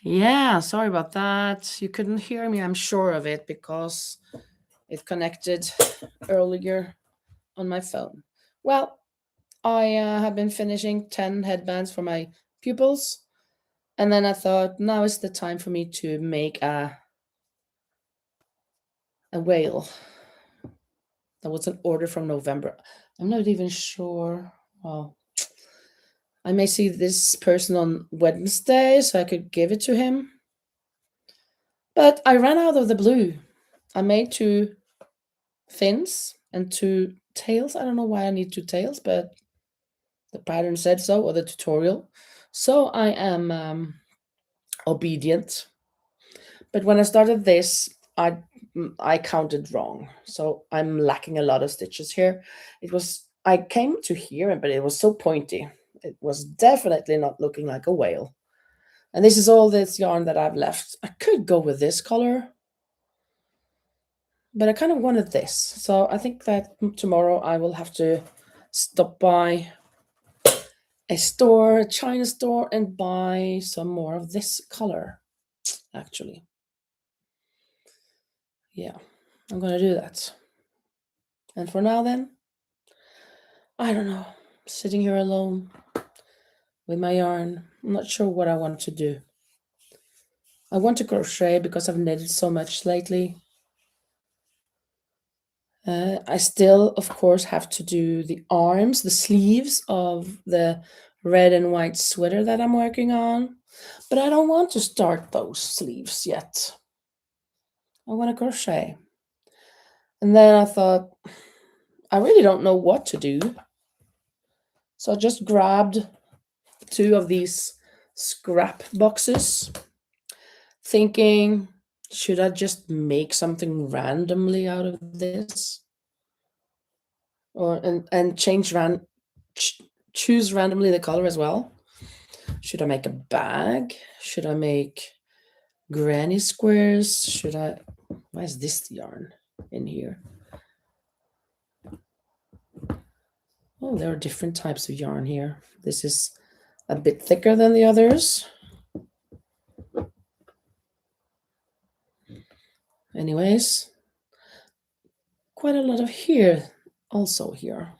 Yeah, sorry about that. You couldn't hear me, I'm sure of it, because it connected earlier on my phone. Well, I have been finishing 10 headbands for my pupils, and then I thought now is the time for me to make a whale. That was an order from November. I'm not even sure. Well, I may see this person on Wednesday, so I could give it to him. But I ran out of the blue. I made two fins and two tails. I don't know why I need two tails, but the pattern said so, or the tutorial. So I am obedient. But when I started this, I counted wrong. So I'm lacking a lot of stitches here. I came to here, but it was so pointy. It was definitely not looking like a whale. And this is all this yarn that I've left. I could go with this color, but I kind of wanted this. So I think that tomorrow I will have to stop by a store, a China store, and buy some more of this color, actually. Yeah, I'm gonna do that. And for now, then, I don't know, sitting here alone with my yarn. I'm not sure what I want to do. I want to crochet because I've knitted so much lately. I still, of course, have to do the arms, the sleeves of the red and white sweater that I'm working on. But I don't want to start those sleeves yet. I want to crochet. And then I thought, I really don't know what to do. So I just grabbed two of these scrap boxes, thinking, should I just make something randomly out of this? Or and choose randomly the color as well? Should I make a bag? Should I make granny squares? Why is this yarn in here? Oh, there are different types of yarn here. This is a bit thicker than the others. Anyways, quite a lot of here, also here.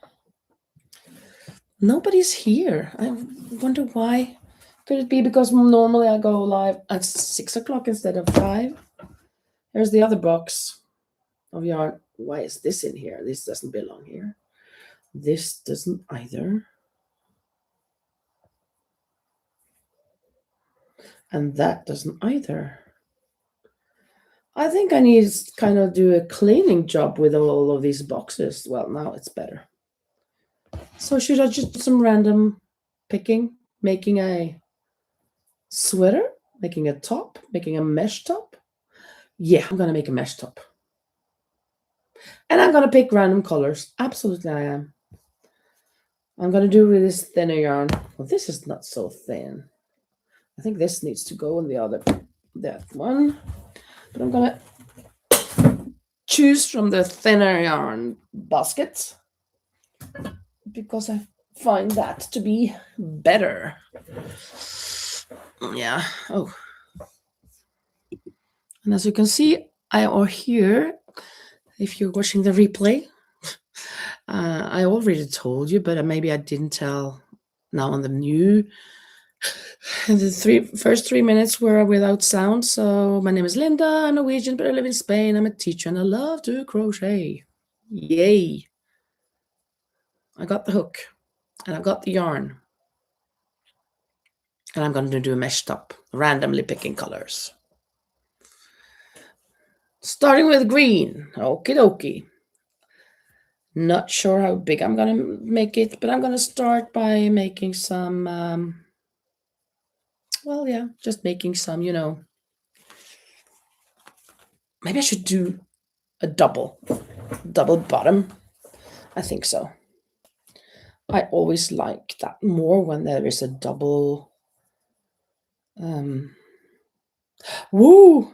Nobody's here. I wonder why. Could it be because normally I go live at 6 o'clock instead of 5? Here's the other box of yarn. Why is this in here? This doesn't belong here. This doesn't either. And that doesn't either. I think I need to kind of do a cleaning job with all of these boxes. Well, now it's better. So should I just do some random picking, making a sweater, making a top, making a mesh top? Yeah, I'm gonna make a mesh top. And I'm gonna pick random colors. Absolutely I am. I'm gonna do with this thinner yarn. Well, this is not so thin. I think this needs to go in that one. But I'm gonna choose from the thinner yarn basket because I find that to be better. Yeah. Oh. And as you can see, or hear, if you're watching the replay, I already told you, but maybe I didn't tell now on the new. The first 3 minutes were without sound. So my name is Linda. I'm Norwegian, but I live in Spain. I'm a teacher and I love to crochet. Yay. I got the hook and I've got the yarn. And I'm going to do a mesh top, randomly picking colors. Starting with green. Okie dokie. Not sure how big I'm going to make it, but I'm going to start by making some, well, yeah, just making some, maybe I should do a double bottom. I think so. I always like that more when there is a double. Woo!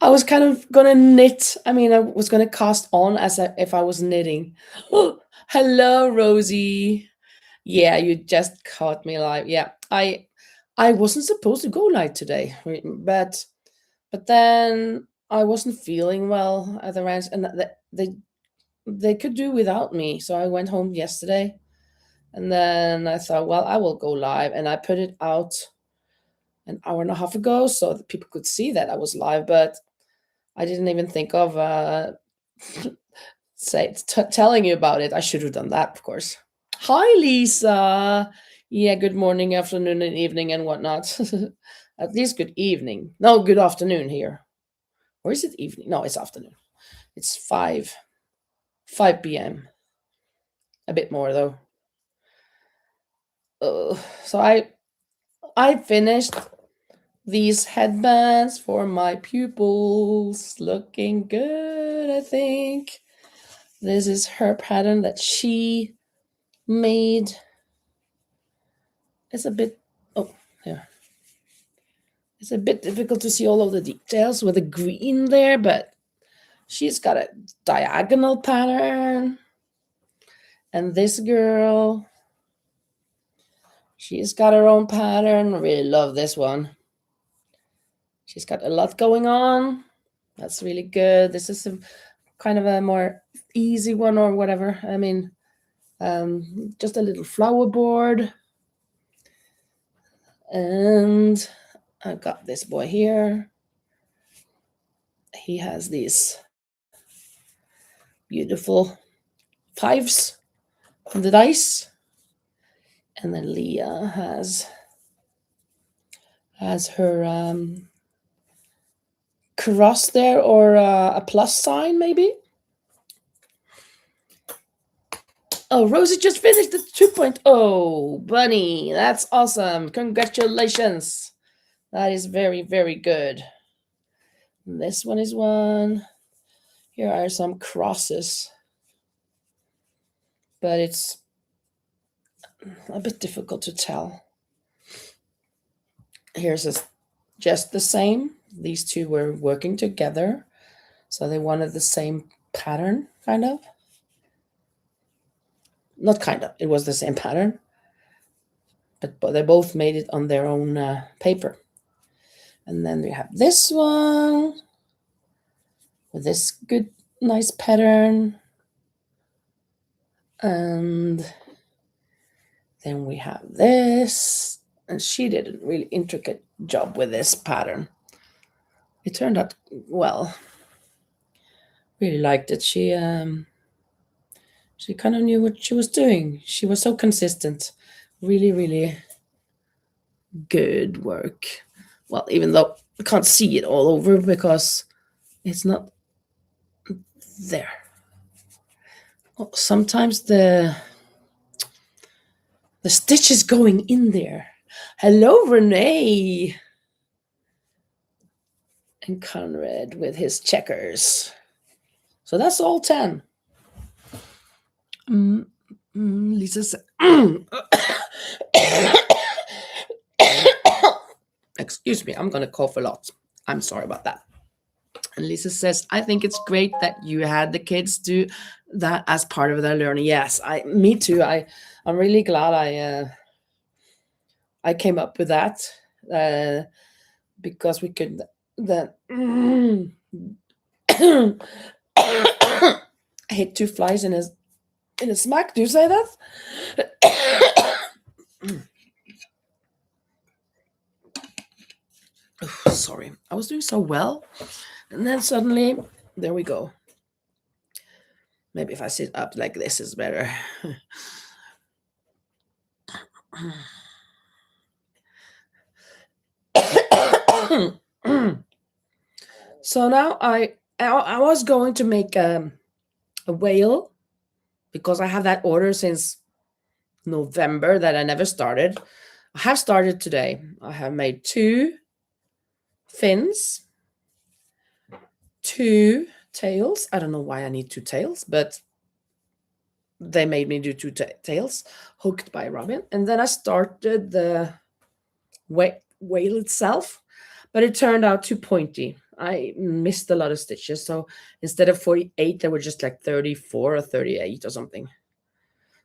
I was kind of gonna knit. I mean, I was gonna cast on if I was knitting. Oh, hello, Rosie. Yeah, you just caught me live. Yeah, I wasn't supposed to go live today, but then I wasn't feeling well at the ranch, and they could do without me. So I went home yesterday, and then I thought, well, I will go live, and I put it out an hour and a half ago so that people could see that I was live. But I didn't even think of telling you about it. I should have done that, of course. Hi, Lisa. Yeah, good morning, afternoon, and evening, and whatnot. At least good evening. No, good afternoon here. Or is it evening? No, it's afternoon. It's 5 p.m. A bit more though. So I finished these headbands for my pupils. Looking good, I think. This is her pattern that she made. It's a bit, oh, yeah. It's a bit difficult to see all of the details with the green there, but she's got a diagonal pattern. And this girl, she's got her own pattern. I really love this one. She's got a lot going on. That's really good. This is a kind of a more easy one or whatever. I mean, just a little flower board. And I've got this boy here. He has these beautiful fives on the dice. And then Leah has her cross there, or a plus sign maybe. Oh, Rosie just finished the 2.0. Bunny, that's awesome. Congratulations. That is very, very good. And this one is one. Here are some crosses, but it's a bit difficult to tell. Here's just the same. These two were working together, so they wanted the same pattern, kind of. Not kind of, it was the same pattern, but they both made it on their own paper. And then we have this one with this good, nice pattern. And then we have this, and she did a really intricate job with this pattern. It turned out well. Really liked it. She kind of knew what she was doing. She was so consistent. Really, really good work. Well, even though I can't see it all over because it's not there. Oh, sometimes the stitch is going in there. Hello, Renee. And Conrad with his checkers. So that's all 10. Lisa said, excuse me, I'm going to cough a lot. I'm sorry about that. And Lisa says, I think it's great that you had the kids do that as part of their learning. Yes, me too. I'm really glad I came up with that because we could then hit two flies in a smack. Do you say that? Oh, sorry, I was doing so well, and then suddenly there we go. Maybe if I sit up like this is better. So now I was going to make a whale because I have that order since November that I never started. I have started today. I have made 2 fins, 2 tails. I don't know why I need 2 tails, but they made me do 2 tails hooked by Robin. And then I started the whale itself, but it turned out too pointy. I missed a lot of stitches. So instead of 48, there were just like 34 or 38 or something.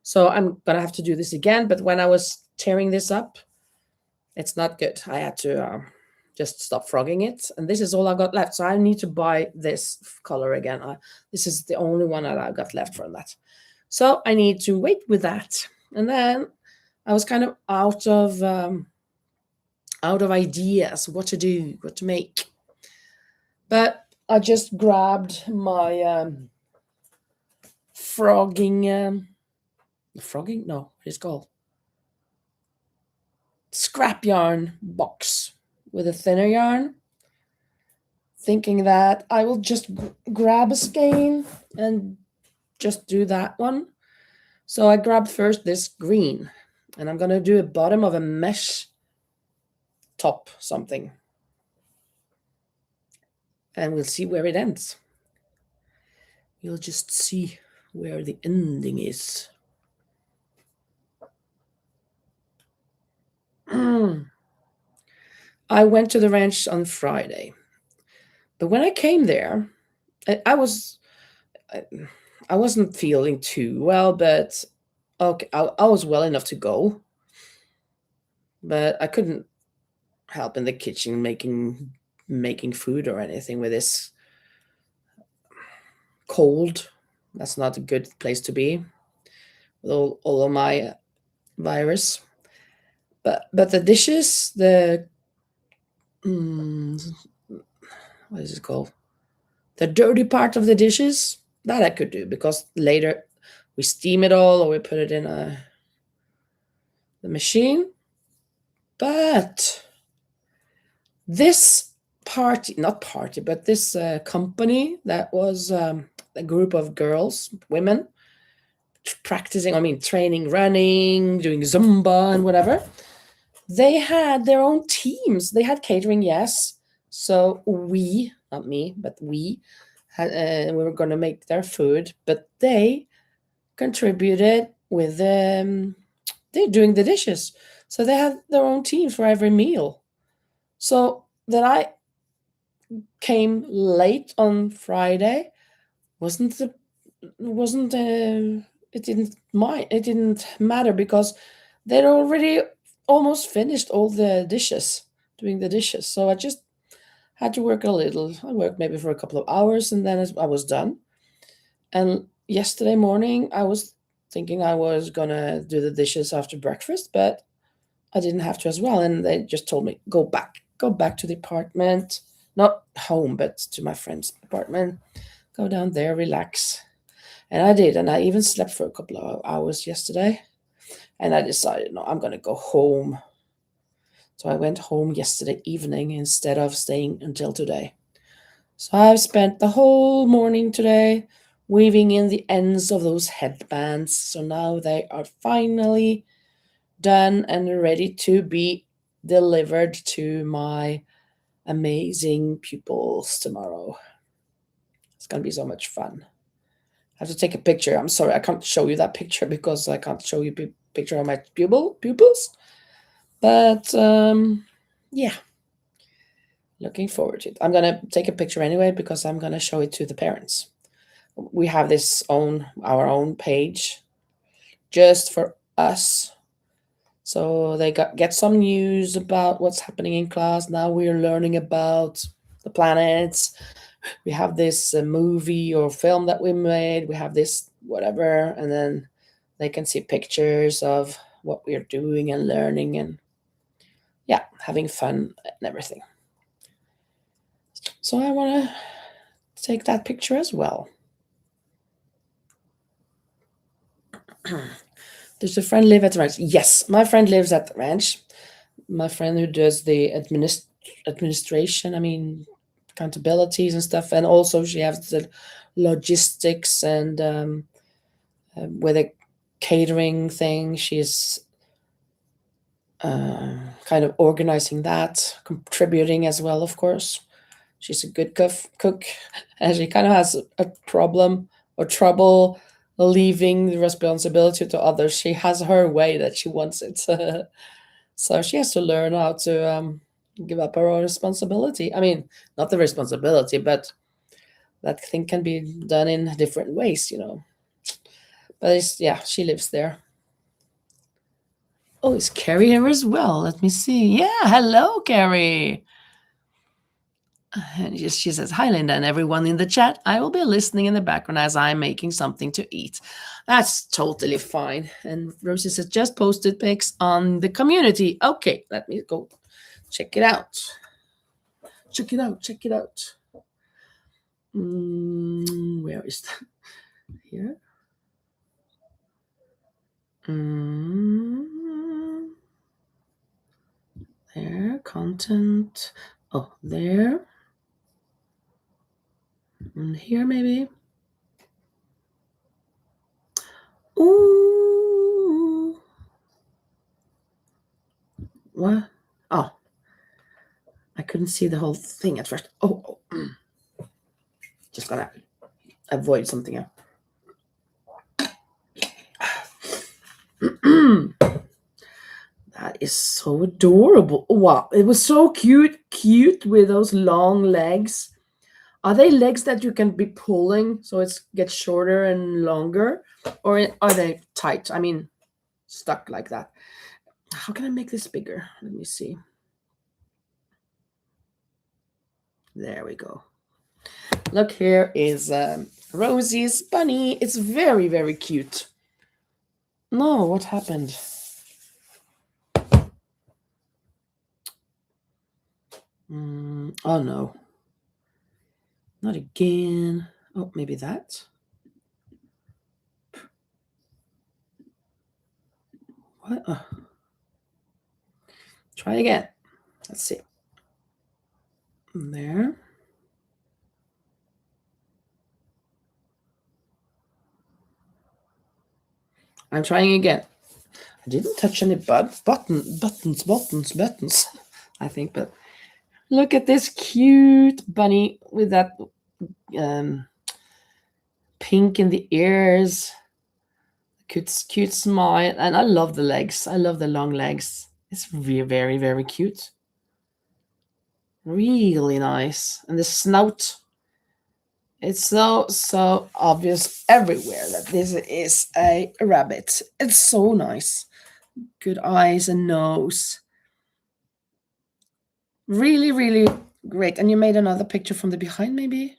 So I'm going to have to do this again. But when I was tearing this up, It's not good. I had to just stop frogging it, and this is all I got left. So I need to buy this color again. This is the only one that I got left from that. So I need to wait with that. And then I was kind of out of ideas what to do, what to make. But I just grabbed my frogging? No, what is it called? Scrap yarn box with a thinner yarn, thinking that I will just grab a skein and just do that one. So I grabbed first this green, and I'm gonna do a bottom of a mesh top something, and we'll see where it ends. We'll just see where the ending is. I went to the ranch on Friday, but when I came there, I wasn't feeling too well, but okay, I was well enough to go, but I couldn't help in the kitchen making food or anything with this cold. That's not a good place to be with all of my virus. But the dishes, what is it called? The dirty part of the dishes, that I could do because later we steam it all or we put it in the machine. But this but this company that was a group of girls, women, practicing, training, running, doing Zumba and whatever. They had their own teams. They had catering, yes. So we, not me, but we were going to make their food, but they contributed with they're doing the dishes. So they had their own teams for every meal. So that I came late on Friday wasn't it didn't matter because they'd already almost finished all the dishes, doing the dishes. So I just had to work a little. I worked maybe for a couple of hours and then I was done. And yesterday morning, I was thinking I was gonna do the dishes after breakfast, but I didn't have to as well. And they just told me, go back to the apartment, not home, but to my friend's apartment. Go down there, relax. And I did. And I even slept for a couple of hours yesterday. And I decided, no, I'm going to go home. So I went home yesterday evening instead of staying until today. So I've spent the whole morning today weaving in the ends of those headbands. So now they are finally done and ready to be delivered to my amazing pupils tomorrow. It's going to be so much fun. I have to take a picture. I'm sorry, I can't show you that picture because I can't show you a picture of my pupils. But yeah, looking forward to it. I'm going to take a picture anyway because I'm going to show it to the parents. We have our own page just for us. So they get some news about what's happening in class. Now we're learning about the planets. We have this movie or film that we made. We have this whatever. And then they can see pictures of what we're doing and learning and, yeah, having fun and everything. So I want to take that picture as well. Does your friend live at the ranch? Yes, my friend lives at the ranch. My friend who does the administration, accountabilities and stuff. And also she has the logistics and with a catering thing. She's kind of organizing that, contributing as well, of course. She's a good cook, and she kind of has a problem or trouble leaving the responsibility to others. She has her way that she wants it. So she has to learn how to give up her own responsibility. Not the responsibility, but that thing can be done in different ways, But she lives there. Oh, is Carrie here as well? Let me see. Yeah, hello, Carrie. And she says, "Hi, Linda, and everyone in the chat. I will be listening in the background as I'm making something to eat." That's totally fine. And Rosie says, "Just posted pics on the community." Okay, let me go check it out. Check it out. Check it out. Where is that? Here. There, content. Oh, there. And here, maybe. Ooh. What? Oh, I couldn't see the whole thing at first. Oh. Just gonna avoid something else. That is so adorable. Wow, it was so cute with those long legs. Are they legs that you can be pulling so it gets shorter and longer? Or are they tight? I mean, stuck like that. How can I make this bigger? Let me see. There we go. Look, here is Rosie's bunny. It's very, very cute. No, what happened? Oh no. Not again. Oh, maybe that. What? Oh. Try again. Let's see. There. I'm trying again. I didn't touch any buttons, I think, but look at this cute bunny with that pink in the ears. Cute smile. And I love the legs. I love the long legs. It's very, very, very cute. Really nice. And the snout. It's so obvious everywhere that this is a rabbit. It's so nice. Good eyes and nose. Really, really great. And you made another picture from the behind, maybe?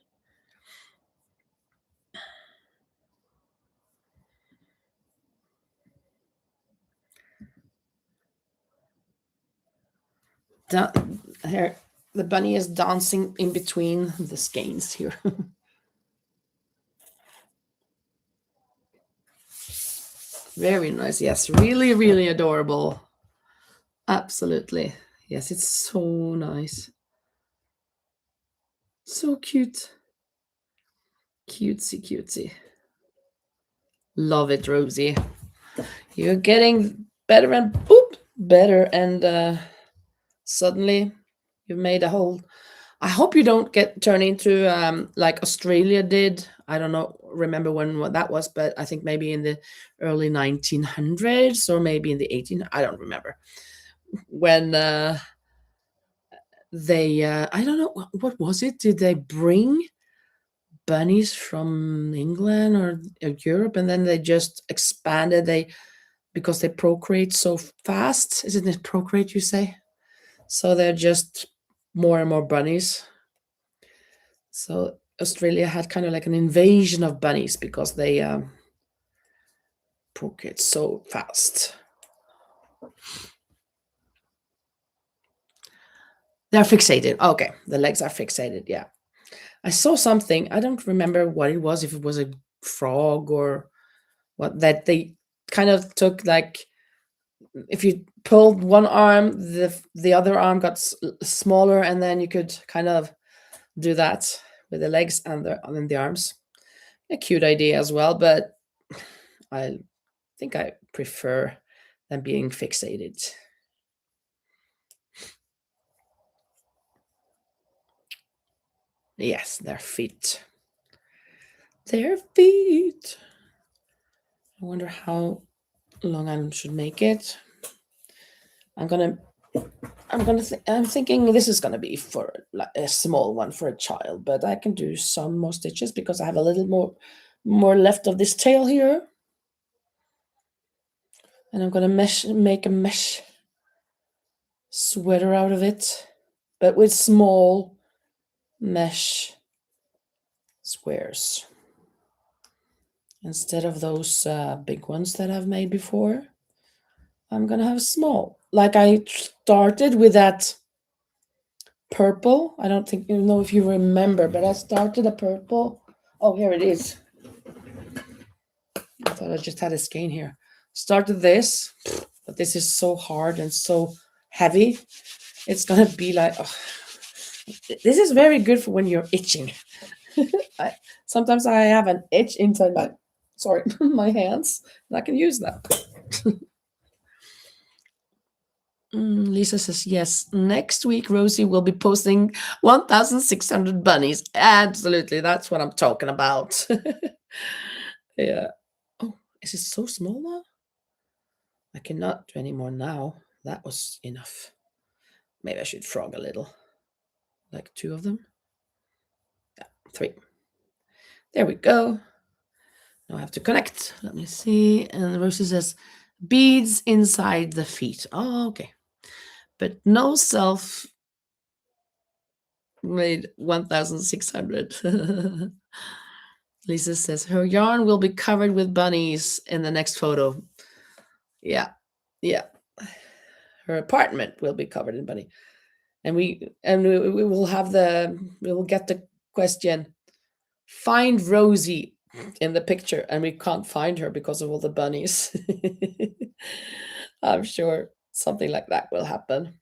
Here, the bunny is dancing in between the skeins here. Very nice. Yes, really, really adorable. Absolutely. Yes, it's so nice. So cute. Cutesy, cutesy. Love it, Rosie. You're getting better and better, and suddenly you've made a whole. I hope you don't turn into like Australia did. I don't know, remember what that was, but I think maybe in the early 1900s or maybe in the 18. I don't remember when they. I don't know what was it. Did they bring bunnies from England or Europe, and then they just expanded? Because they procreate so fast. Isn't it procreate? You say? So they're just more and more bunnies. So Australia had kind of like an invasion of bunnies because they procreate so fast. They're fixated. Okay, the legs are fixated. Yeah, I saw something. I don't remember what it was. If it was a frog or what, that they kind of took, like, if you pulled one arm, the other arm got smaller, and then you could kind of do that with the legs and the arms. A cute idea as well, but I think I prefer than being fixated. Yes, their feet. Their feet. I wonder how long I should make it. I'm thinking this is gonna be for a small one for a child, but I can do some more stitches because I have a little more left of this tail here. And I'm gonna make a mesh sweater out of it, but with small mesh squares instead of those big ones that I've made before. I'm gonna have small, like I started with that purple. I don't think you know if you remember, but I started a purple. Oh, here it is. I thought I just had a skein here. Started this, but this is so hard and so heavy. It's gonna be like, oh, this is very good for when you're itching. Sometimes I have an itch inside my, sorry, my hands, and I can use that. Lisa says, yes, next week Rosie will be posting 1,600 bunnies. Absolutely, that's what I'm talking about. Yeah. Oh, is it so small now? I cannot do any more now. That was enough. Maybe I should frog a little. Like 2 of them. Yeah, 3. There we go. Now I have to connect. Let me see. And Rosie says, beads inside the feet. Oh, okay. But no self made 1,600. Lisa says, her yarn will be covered with bunnies in the next photo. Yeah. Yeah. Her apartment will be covered in bunny. And we will get the question, find Rosie in the picture, and we can't find her because of all the bunnies. I'm sure something like that will happen.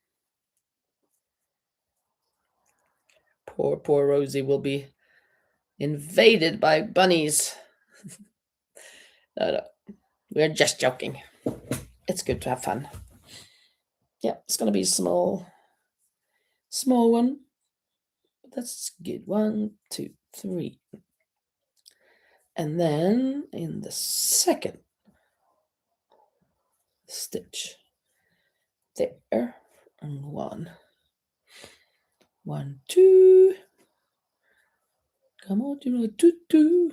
Poor Rosie will be invaded by bunnies. No, we're just joking. It's good to have fun. Yeah, it's gonna be a small one. That's good. 1, 2, 3. And then in the second stitch, there, and 1, 1, 2. Come on, you know, 2, 2.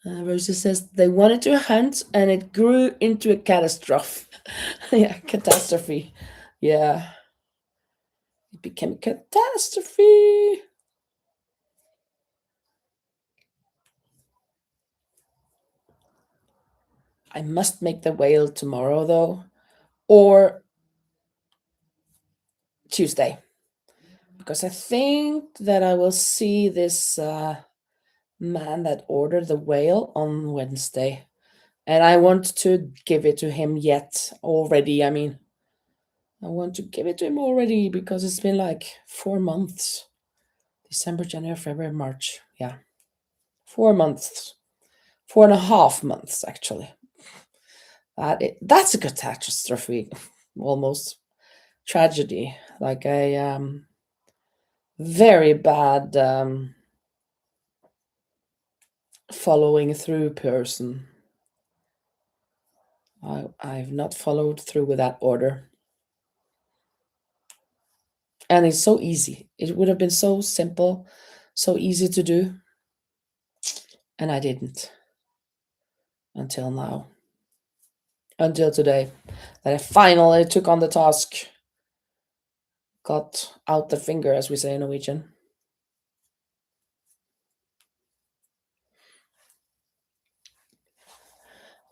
Rosie says they wanted to hunt and it grew into a catastrophe. Yeah, catastrophe. Yeah. It became a catastrophe. I must make the whale tomorrow, though, or Tuesday, because I think that I will see this man that ordered the whale on Wednesday, and I want to give it to him already. I mean, I want to give it to him already because it's been like 4 months. December, January, February, March. Yeah. 4 months. 4.5 months, actually. That's a catastrophe. Almost tragedy. Like a very bad following through person. I've not followed through with that order. And it's so easy. It would have been so simple, so easy to do. And I didn't. Until now. Until today. That I finally took on the task. Got out the finger, as we say in Norwegian.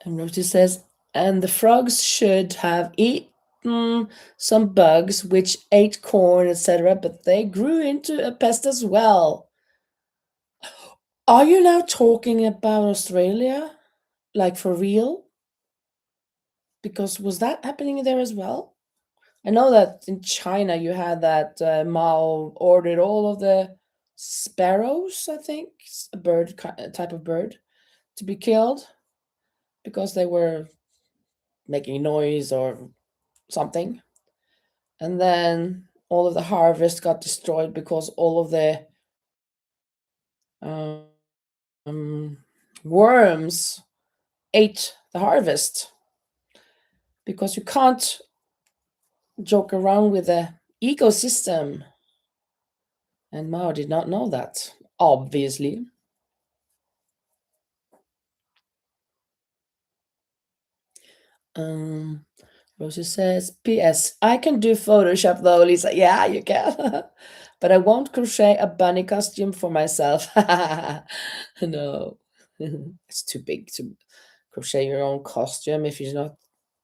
And Rosie says, and the frogs should have eaten some bugs, which ate corn, etc., but they grew into a pest as well. Are you now talking about Australia? Like for real? Because was that happening there as well? I know that in China you had that Mao ordered all of the sparrows, I think, a type of bird, to be killed because they were making noise or something. And then all of the harvest got destroyed because all of the worms ate the harvest. Because you can't joke around with the ecosystem. And Mao did not know that, obviously. Um, Rosie says, P.S. I can do Photoshop though, Lisa. Yeah, you can. But I won't crochet a bunny costume for myself. No. It's too big to crochet your own costume if you're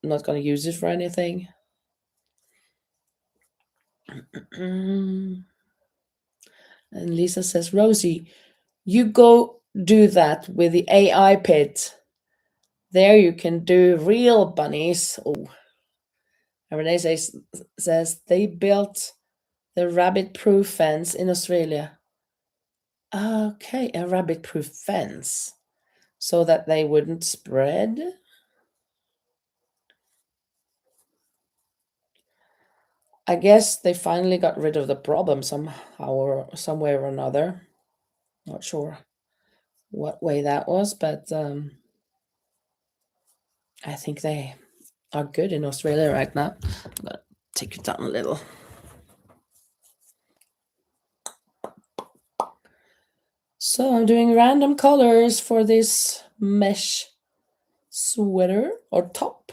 not going to use it for anything. And Lisa says, Rosie, you go do that with the AI pit. There you can do real bunnies. Oh, and Renee says they built the rabbit-proof fence in Australia. Okay, a rabbit-proof fence so that they wouldn't spread. I guess they finally got rid of the problem somehow or some way or another. Not sure what way that was, but I think they are good in Australia right now. I'm gonna take it down a little. So I'm doing random colors for this mesh sweater or top.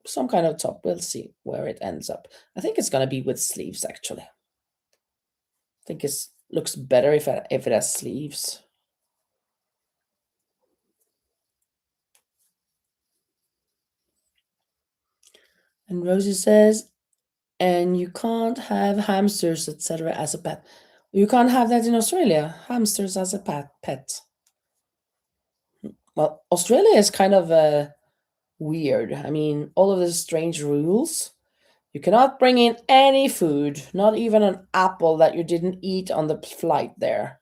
Some kind of top. We'll see where it ends up. I think it's gonna be with sleeves actually. I think it looks better if it has sleeves. And Rosie says, and you can't have hamsters, etc., as a pet. You can't have that in Australia. Hamsters as a pet. Well, Australia is kind of weird. I mean, all of the strange rules. You cannot bring in any food, not even an apple that you didn't eat on the flight there.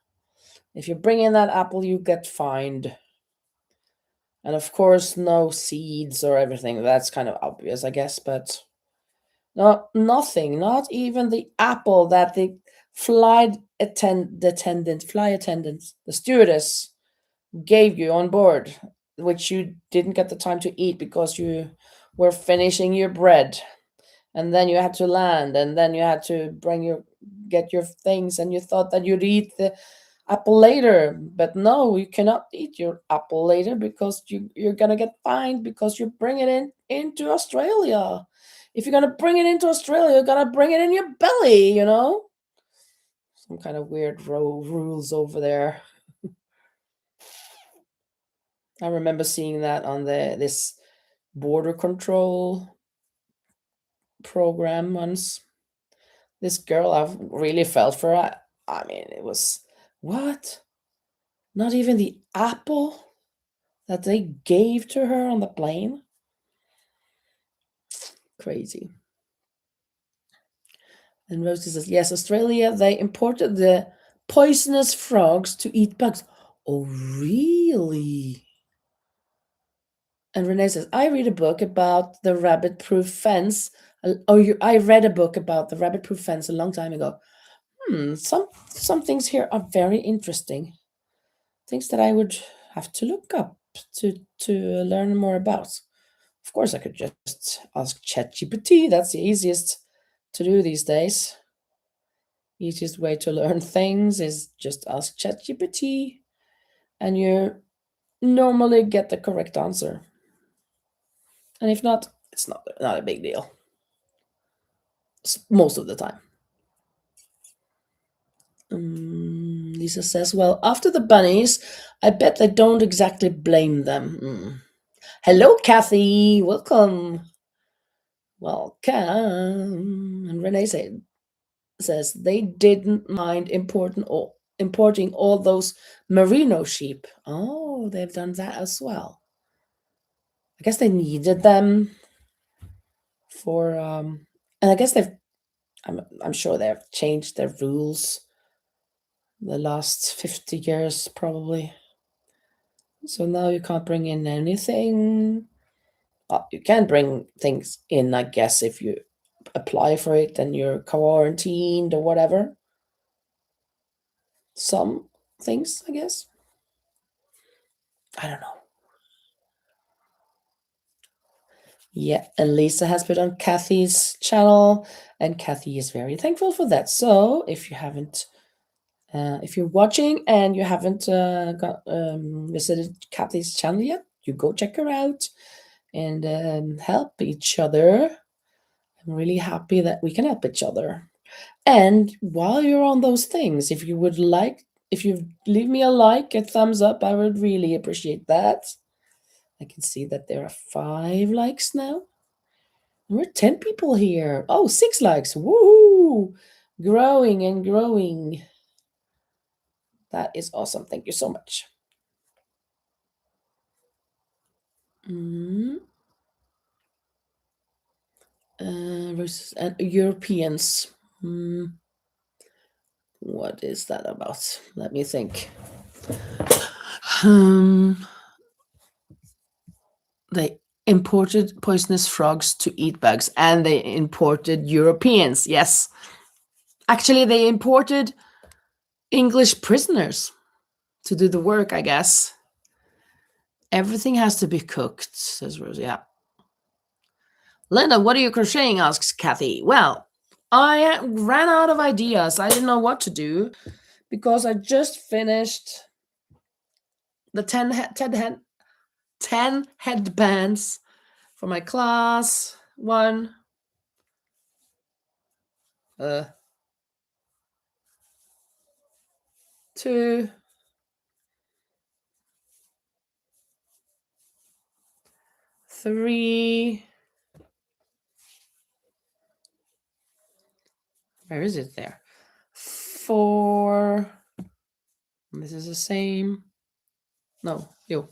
If you bring in that apple, you get fined. And of course, no seeds or everything. That's kind of obvious, I guess, but no, nothing, not even the apple that the flight attendant, the stewardess gave you on board, which you didn't get the time to eat because you were finishing your bread. And then you had to land, and then you had to get your things, and you thought that you'd eat the apple later, but no, you cannot eat your apple later because you're gonna get fined because you bring it into Australia. If you're gonna bring it into Australia, you're gonna bring it in your belly, some kind of weird rules over there. I remember seeing that on this border control program once. This girl, I really felt for her. I mean, it was what? Not even the apple that they gave to her on the plane? Crazy. And Rosie says, yes, Australia, they imported the poisonous frogs to eat bugs. Oh, really? And Renee says, I read a book about the rabbit-proof fence. I read a book about the rabbit-proof fence a long time ago. Some things here are very interesting. Things that I would have to look up to learn more about. Of course, I could just ask ChatGPT. That's the easiest to do these days. Easiest way to learn things is just ask ChatGPT, and you normally get the correct answer. And if not, it's not a big deal. Most of the time. Lisa says, well, after the bunnies, I bet they don't exactly blame them. Hello, Kathy. Welcome. Welcome. And Renee says they didn't mind importing all those merino sheep. Oh, they've done that as well. I guess they needed them for, and I guess I'm sure they've changed their rules the last 50 years, probably. So now you can't bring in anything. You can bring things in, I guess, if you apply for it and you're quarantined or whatever. Some things, I guess. I don't know. Yeah, and Lisa has put on Kathy's channel, and Kathy is very thankful for that. So if you're watching and you haven't visited Kathy's channel yet, you go check her out. and help each other. I'm really happy that we can help each other. And while you're on those things, if you leave me a like, a thumbs up, I would really appreciate that. I can see that there are 5 likes now. And we're 10 people here. Oh, 6 likes. Woo! Growing and growing. That is awesome. Thank you so much. Mm. Versus Europeans. What is that about? Let me think. They imported poisonous frogs to eat bugs, and they imported Europeans. Yes. Actually, they imported English prisoners to do the work, I guess. Everything has to be cooked, says Rosie. Yeah. Linda, what are you crocheting? Asks Kathy. Well, I ran out of ideas. I didn't know what to do because I just finished the 10 headbands for my class. 1, 2, 3. Where is it there? 4. This is the same. No, you.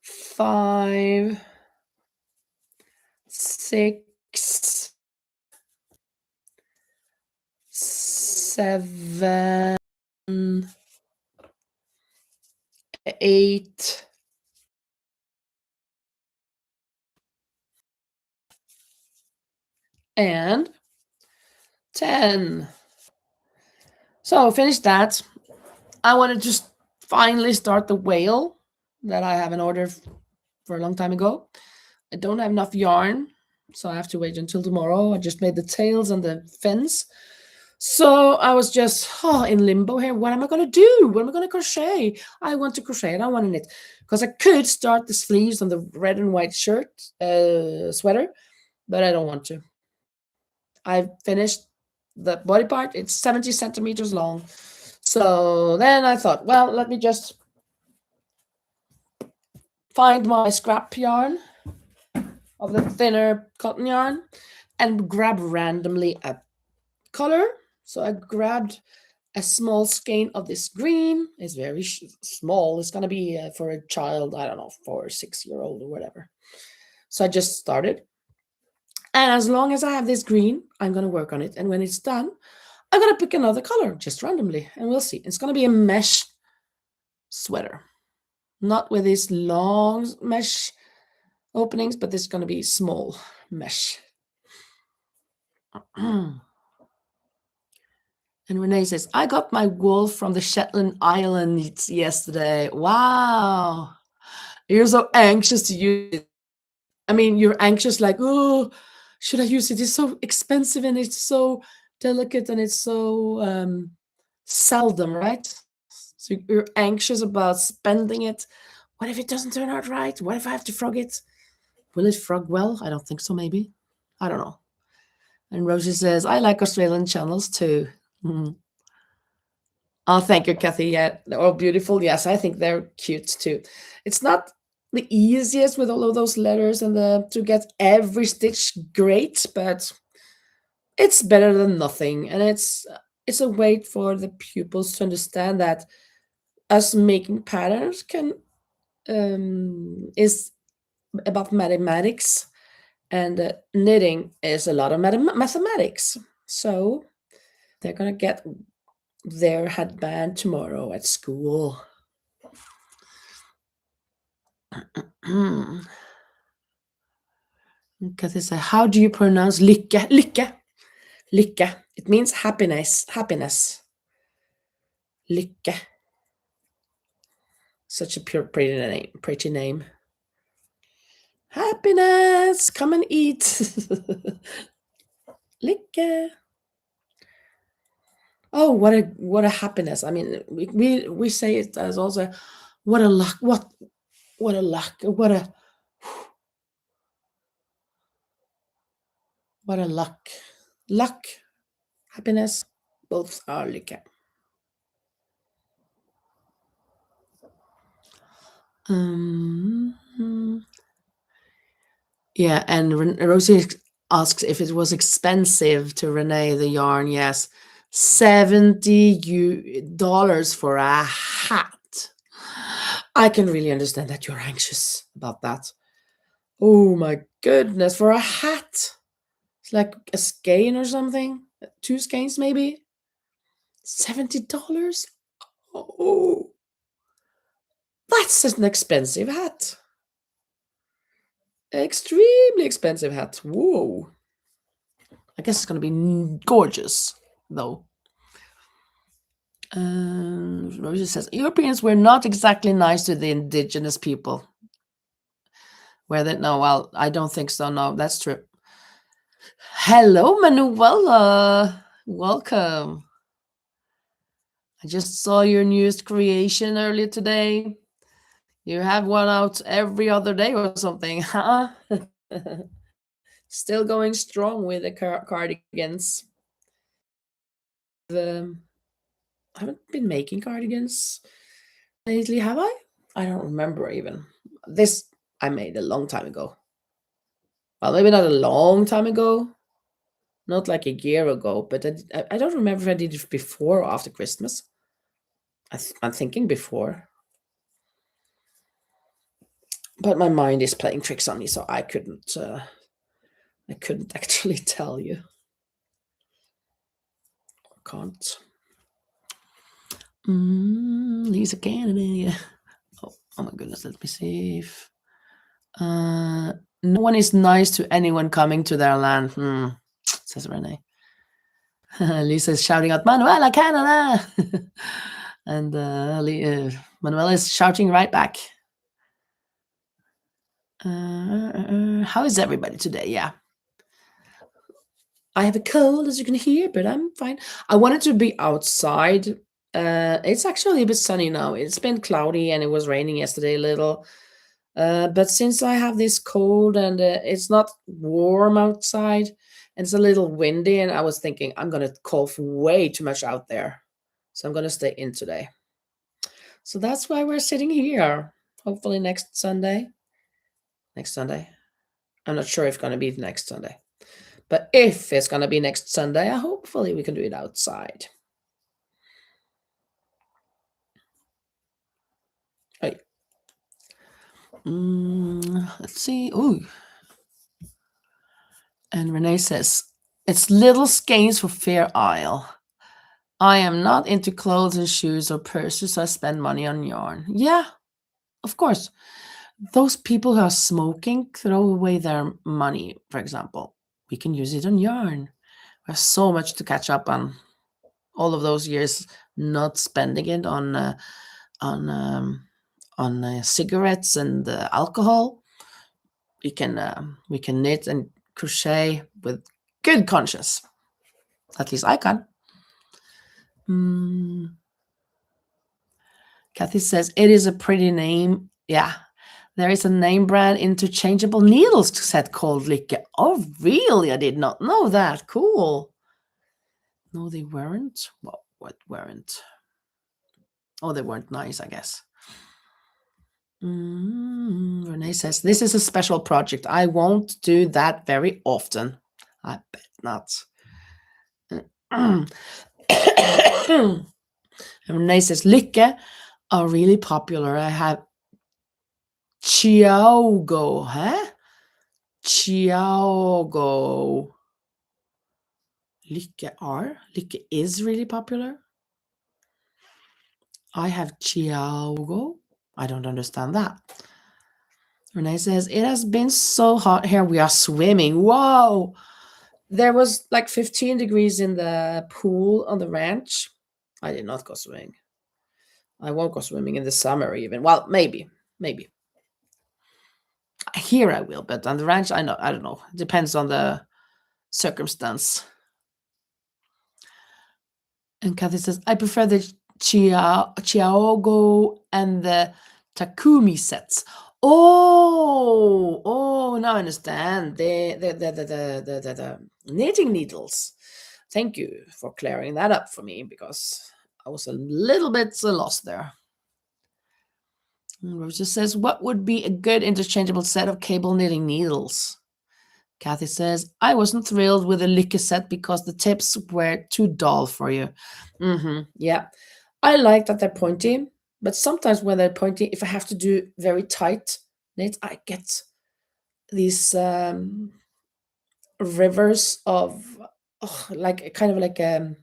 5, 6, 7, 8, and 10. So finished that. I want to just finally start the whale that I have in order for a long time ago. I don't have enough yarn, so I have to wait until tomorrow. I just made the tails and the fins. So I was just in limbo here. What am I going to do? What am I going to crochet? I want to crochet and I want to knit. Because I could start the sleeves on the red and white shirt, sweater, but I don't want to. I finished the body part. It's 70 centimeters long. So then I thought, well, let me just find my scrap yarn of the thinner cotton yarn and grab randomly a color. So I grabbed a small skein of this green. It's very small. It's going to be for a child, I don't know, 4 or 6-year-old or whatever. So I just started. And as long as I have this green, I'm going to work on it. And when it's done, I'm going to pick another color just randomly. And we'll see. It's going to be a mesh sweater. Not with these long mesh openings, but this is going to be small mesh. And Renee says, I got my wool from the Shetland Islands yesterday. Wow. You're so anxious to use it. I mean, you're anxious like, oh, should I use it? It's so expensive and it's so delicate and it's so seldom, right? So you're anxious about spending it. What if it doesn't turn out right? What if I have to frog it? Will it frog well? I don't think so, maybe. I don't know. And Rosie says, I like Australian channels too. Oh, thank you, Kathy. Yeah, they're all beautiful. Yes, I think they're cute too. It's not the easiest with all of those letters and to get every stitch great, but it's better than nothing. And it's a way for the pupils to understand that us making patterns is about mathematics, and knitting is a lot of mathematics. So they're gonna get their headband tomorrow at school. Kathy said, how do you pronounce lycka? Lycka. Lycka. It means happiness. Happiness. Lycka. Such a pretty name. Pretty name. Happiness. Come and eat. Lycka. Oh, what a happiness. I mean, we say it as also what a luck. What a luck. What a luck. Luck, happiness, both are lycka. Um, yeah, and Rosie asks if it was expensive to Renee the yarn. Yes, $70 for a hat. I can really understand that you're anxious about that. Oh my goodness, for a hat. It's like a skein or something. 2 skeins maybe. $70? Oh, that's an expensive hat. Extremely expensive hat. Whoa. I guess it's going to be gorgeous, though. Rosie says Europeans were not exactly nice to the indigenous people. Were they? No, well, I don't think so. No, that's true. Hello, Manuela. Welcome. I just saw your newest creation earlier today. You have one out every other day or something, huh? Still going strong with the cardigans. I haven't been making cardigans lately, have I? I don't remember even. This I made a long time ago. Well, maybe not a long time ago, not like a year ago, but I don't remember if I did it before or after Christmas. I'm thinking before. But my mind is playing tricks on me, so I couldn't actually tell you. I can't. Lisa Kennedy. Oh my goodness, let me see if no one is nice to anyone coming to their land, says Renee. Lisa is shouting out, Manuela, Canada! And Manuela is shouting right back. How is everybody today? Yeah. I have a cold, as you can hear, but I'm fine. I wanted to be outside. It's actually a bit sunny now. It's been cloudy and it was raining yesterday a little. But since I have this cold and it's not warm outside and it's a little windy, and I was thinking I'm going to cough way too much out there. So I'm going to stay in today. So that's why we're sitting here. Hopefully next Sunday. Next Sunday. I'm not sure if it's going to be next Sunday. But if it's going to be next Sunday, hopefully we can do it outside. Right. Let's see. Ooh. And Renee says, it's little skeins for Fair Isle. I am not into clothes and shoes or purses, so I spend money on yarn. Yeah, of course. Those people who are smoking throw away their money, for example. We can use it on yarn. We have so much to catch up on. All of those years not spending it on cigarettes and alcohol. We can knit and crochet with good conscience. At least I can. Kathy says it is a pretty name. Yeah, there is a name brand interchangeable needles set called Lykke. Oh, really? I did not know that. Cool. No, they weren't. Well, what weren't? Oh, they weren't nice, I guess. Renee says, this is a special project. I won't do that very often. I bet not. And Renee says, Lykke are really popular. I have Chiaogo, huh? Chiaogo. Lykke is really popular. I have Chiaogo. I don't understand that. Renee says, it has been so hot here. We are swimming. Whoa. There was like 15 degrees in the pool on the ranch. I did not go swimming. I won't go swimming in the summer even. Well, maybe. Here I will, but on the ranch, I don't know. It depends on the circumstance. And Kathy says, I prefer the Chiaogo and the Takumi sets. Oh, now I understand. The knitting needles. Thank you for clearing that up for me because I was a little bit lost there. Rosa says, what would be a good interchangeable set of cable knitting needles? Kathy says, I wasn't thrilled with the Lykke set because the tips were too dull for you. Yeah. I like that they're pointy, but sometimes when they're pointy, if I have to do very tight knits, I get these rivers of like kind of like a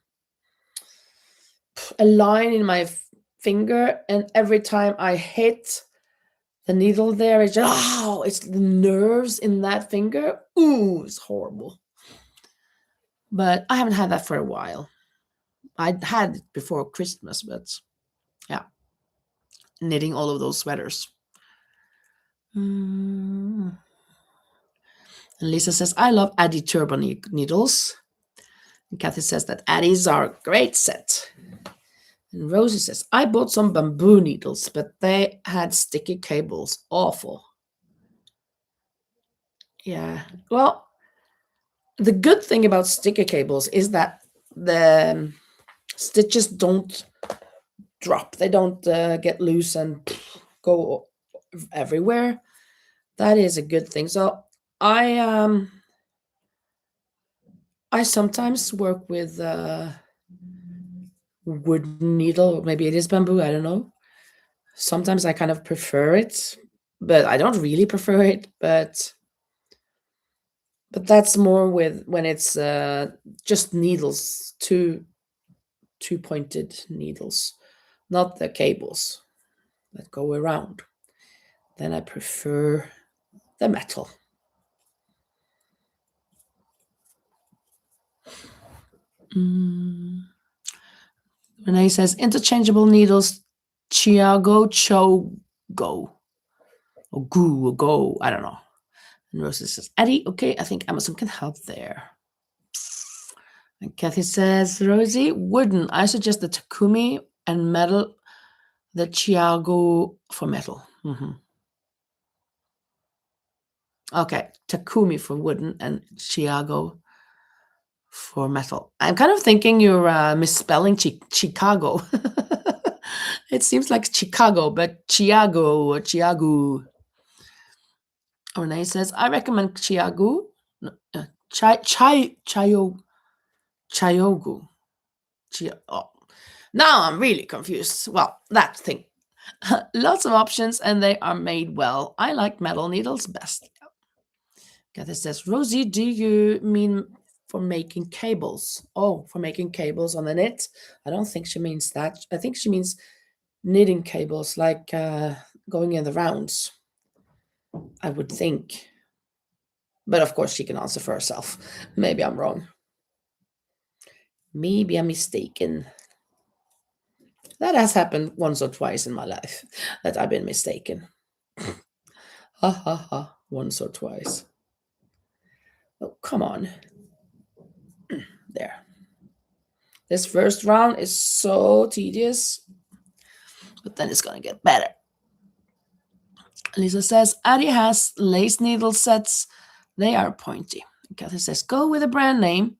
line in my finger, and every time I hit the needle there, it's just, it's the nerves in that finger. Ooh, it's horrible. But I haven't had that for a while. I had it before Christmas, but yeah, knitting all of those sweaters. And Lisa says, I love Addi Turbo needles. And Kathy says that Addies are a great set. And Rosie says, I bought some bamboo needles, but they had sticky cables. Awful. Yeah. Well, the good thing about sticky cables is that the stitches don't drop. They don't get loose and go everywhere. That is a good thing. So I sometimes work with wooden needle. Maybe it is bamboo. I don't know. Sometimes I kind of prefer it, but I don't really prefer it. But that's more with when it's just needles, two pointed needles, not the cables that go around. Then I prefer the metal. Renee says interchangeable needles, Chiago, Chogo, or Goo, or Go, I don't know. And Rosie says, Addi, okay, I think Amazon can help there. And Kathy says, Rosie, wooden. I suggest the Takumi and metal, the Chiago for metal. Okay, Takumi for wooden and Chiago for metal. I'm kind of thinking you're misspelling Chicago. It seems like Chicago, but Chiago or Chiago. Renee says, I recommend Chiago. Chayogu. Now I'm really confused. Well, that thing. Lots of options and they are made well. I like metal needles best. Kathy says, Rosie, do you mean for making cables? Oh, for making cables on the knit? I don't think she means that. I think she means knitting cables, like going in the rounds, I would think. But of course, she can answer for herself. Maybe I'm wrong. Maybe I'm mistaken. That has happened once or twice in my life, that I've been mistaken. Ha ha ha, once or twice. Oh, come on. There. This first round is so tedious, but then it's going to get better. Lisa says, Addi has lace needle sets. They are pointy. Kathy says, go with a brand name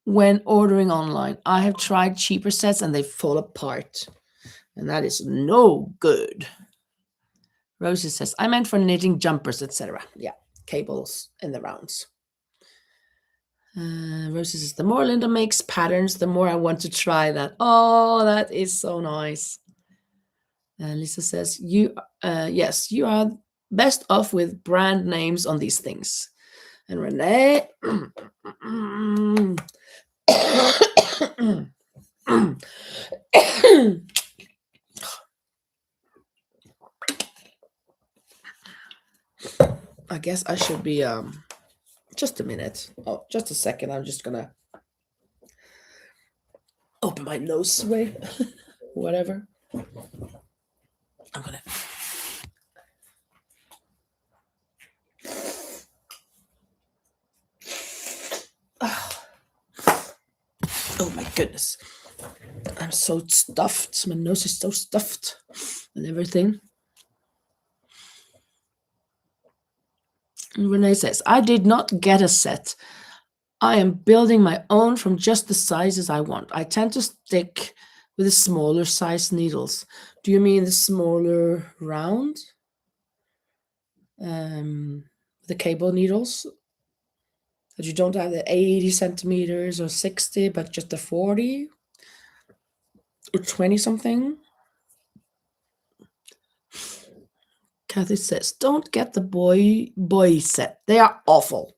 when ordering online. I have tried cheaper sets and they fall apart. And that is no good. Rosie says, I meant for knitting jumpers, etc. Yeah, cables in the rounds. Rosie says, the more Linda makes patterns, the more I want to try that. Oh, that is so nice. Lisa says, yes, you are best off with brand names on these things. And Renee, I guess I should be, just a minute. Oh, just a second. I'm just gonna open my nose way. Whatever. I'm gonna. Oh my goodness. I'm so stuffed. My nose is so stuffed and everything. Renee says, I did not get a set. I am building my own from just the sizes I want. I tend to stick with the smaller size needles. Do you mean the smaller round? The cable needles? That you don't have the 80 centimeters or 60, but just the 40 or 20 something? Kathy says, don't get the boy set. They are awful.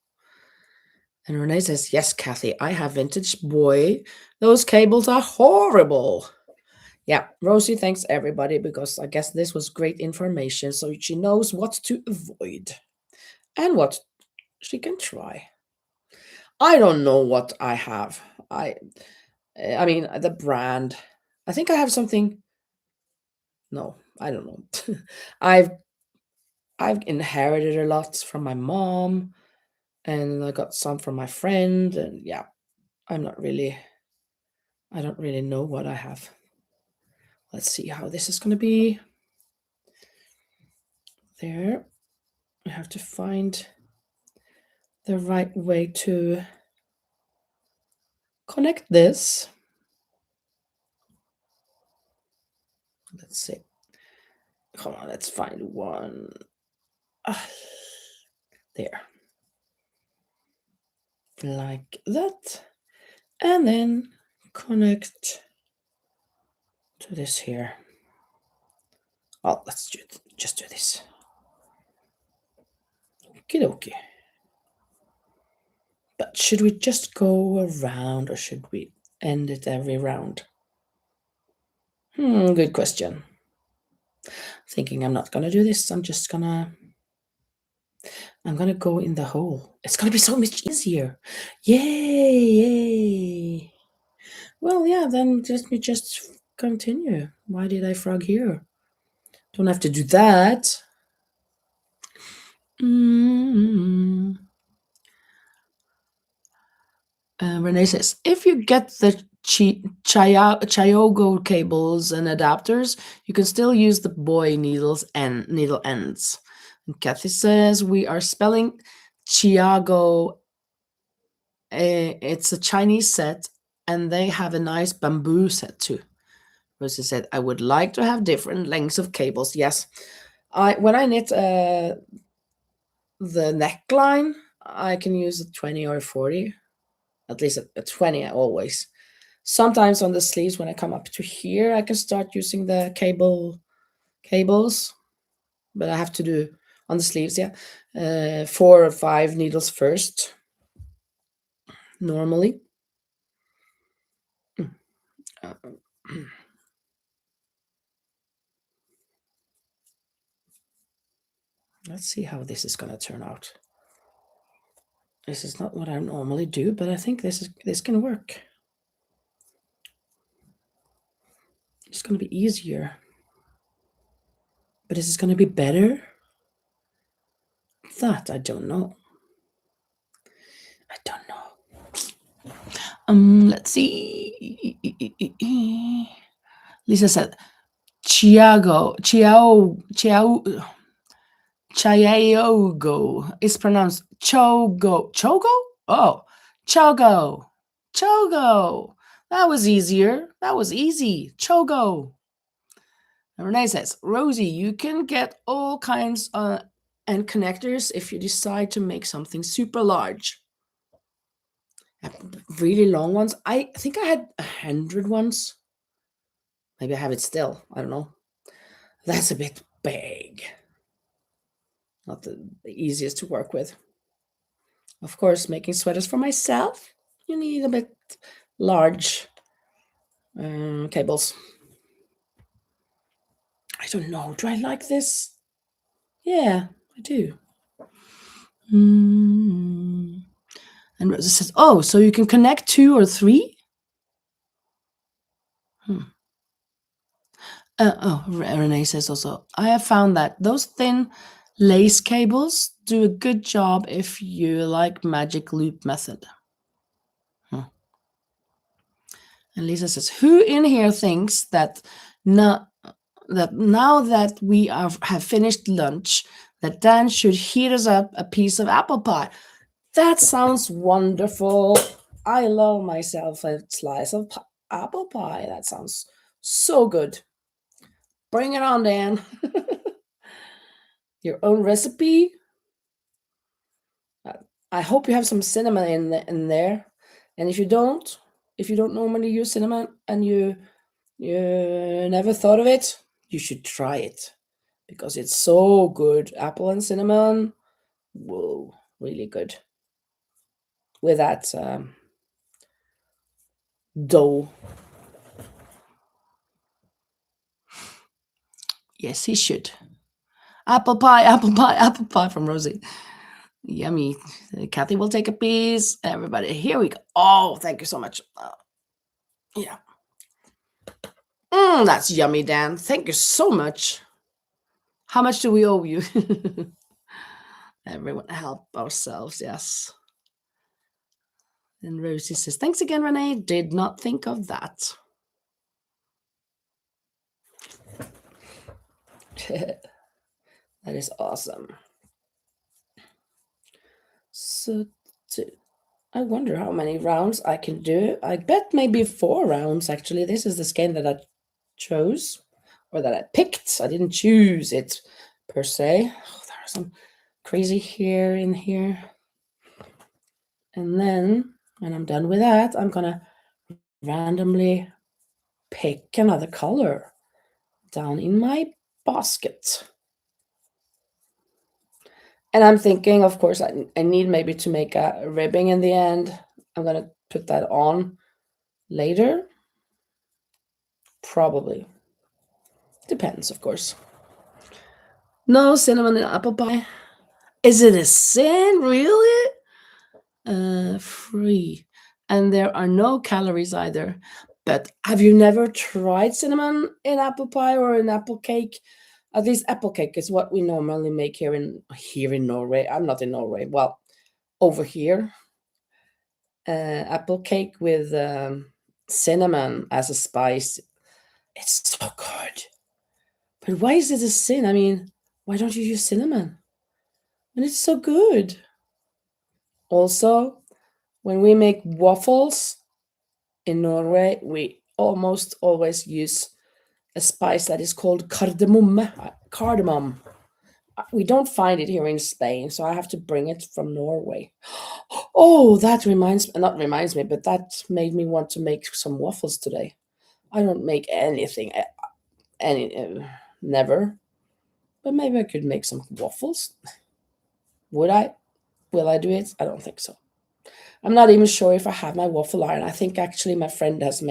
And Renee says, yes, Kathy, I have vintage boy. Those cables are horrible. Yeah, Rosie thanks everybody because I guess this was great information. So she knows what to avoid and what she can try. I don't know what I have. I mean the brand. I think I have something. No, I don't know. I've I've inherited a lot from my mom, and I got some from my friend, and yeah, I'm not really. I don't really know what I have. Let's see how this is going to be. There, I have to find the right way to connect this. Let's see. Come on, let's find one. There. Like that. And then connect to this here. Oh, let's just do this. Okie dokie. But should we just go around or should we end it every round? Good question. Thinking I'm not gonna do this. I'm gonna go in the hole. It's gonna be so much easier. Yay, yay. Well, yeah, then we just continue. Why did I frog here? Don't have to do that. Renee says, if you get the Chiogo cables and adapters, you can still use the boy needles and needle ends. And Kathy says, we are spelling Chiago. It's a Chinese set, and they have a nice bamboo set too. Rosie said, I would like to have different lengths of cables. Yes. When I knit the neckline, I can use a 20 or a 40. At least a 20 always. Sometimes on the sleeves, when I come up to here, I can start using the cables, but I have to do on the sleeves, yeah, 4 or 5 needles first, normally. Let's see how this is going to turn out. This is not what I normally do, but I think this can work. It's going to be easier. But is this going to be better? That I don't know. I don't know. Let's see. Lisa said, Chiago is pronounced Chogo. Chogo? Oh, Chogo. Chogo. That was easier. That was easy. Chogo. And Renee says, Rosie, you can get all kinds and connectors if you decide to make something super large. Really long ones. I think I had 100 ones. Maybe I have it still. I don't know. That's a bit big. Not the easiest to work with. Of course, making sweaters for myself, you need a bit large cables. I don't know. Do I like this? Yeah, I do. And Rosa says, oh, so you can connect 2 or 3? Renee says also, I have found that those thin lace cables do a good job if you like magic loop method. And Lisa says, who in here thinks that now that we have finished lunch, that Dan should heat us up a piece of apple pie. That sounds wonderful. I love myself a slice of apple pie. That sounds so good. Bring it on, Dan. Your own recipe. I hope you have some cinnamon in there. And if you don't normally use cinnamon and you never thought of it, you should try it because it's so good. Apple and cinnamon. Whoa, really good. With that dough. Yes, he should. Apple pie, apple pie, apple pie from Rosie. Yummy. Kathy will take a piece. Everybody, here we go. Oh, thank you so much. Yeah. That's yummy, Dan. Thank you so much. How much do we owe you? Everyone help ourselves, yes. And Rosie says, thanks again, Renee. Did not think of that. That is awesome. So I wonder how many rounds I can do. I bet maybe 4 rounds, actually. This is the skein that I chose, or that I picked. I didn't choose it, per se. Oh, there are some crazy hair in here. And then, when I'm done with that, I'm going to randomly pick another color down in my basket. And I'm thinking, of course, I need maybe to make a ribbing in the end. I'm going to put that on later. Probably. Depends, of course. No cinnamon in apple pie. Is it a sin, really? Free. And there are no calories either. But have you never tried cinnamon in apple pie or in apple cake? At least apple cake is what we normally make here in Norway. I'm not in Norway. Well, over here, apple cake with cinnamon as a spice. It's so good. But why is it a sin? I mean, why don't you use cinnamon? And it's so good. Also, when we make waffles in Norway, we almost always use a spice that is called cardamom. We don't find it here in Spain, so I have to bring it from Norway. Oh, that not reminds me, but that made me want to make some waffles today. I don't make anything, never, but maybe I could make some waffles. Would I? Will I do it? I don't think so. I'm not even sure if I have my waffle iron. I think actually my friend has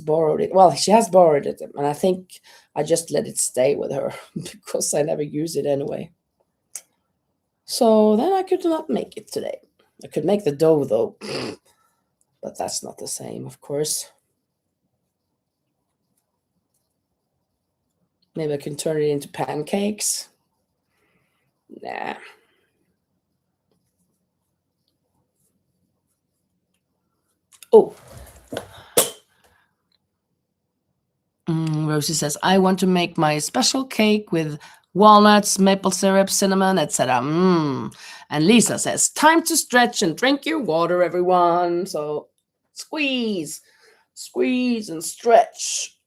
borrowed it. Well, she has borrowed it, and I think I just let it stay with her because I never use it anyway. So then I could not make it today. I could make the dough though, but that's not the same, of course. Maybe I can turn it into pancakes. Nah. Oh. Rosie says, I want to make my special cake with walnuts, maple syrup, cinnamon, etc. And Lisa says, time to stretch and drink your water, everyone. So squeeze, squeeze and stretch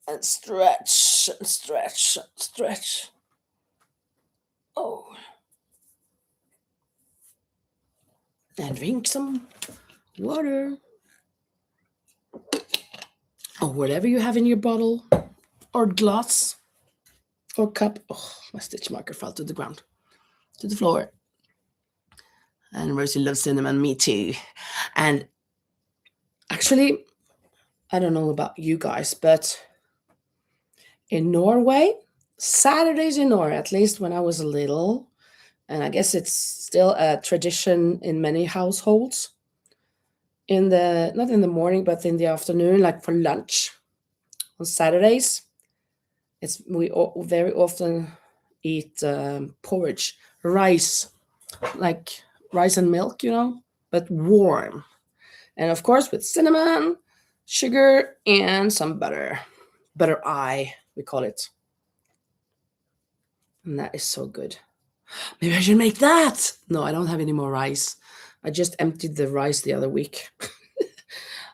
and stretch and stretch and stretch. Oh. And drink some water. Or whatever you have in your bottle or glass or cup. Oh, my stitch marker fell to the ground, to the floor. And Rosie loves cinnamon, me too. And actually, I don't know about you guys, but in Norway, Saturdays in Norway, at least when I was little, and I guess it's still a tradition in many households, not in the morning, but in the afternoon, like for lunch on Saturdays, we very often eat porridge, rice, like rice and milk, but warm. And of course, with cinnamon, sugar, and some butter. Butter eye, we call it. And that is so good. Maybe I should make that. No, I don't have any more rice. I just emptied the rice the other week.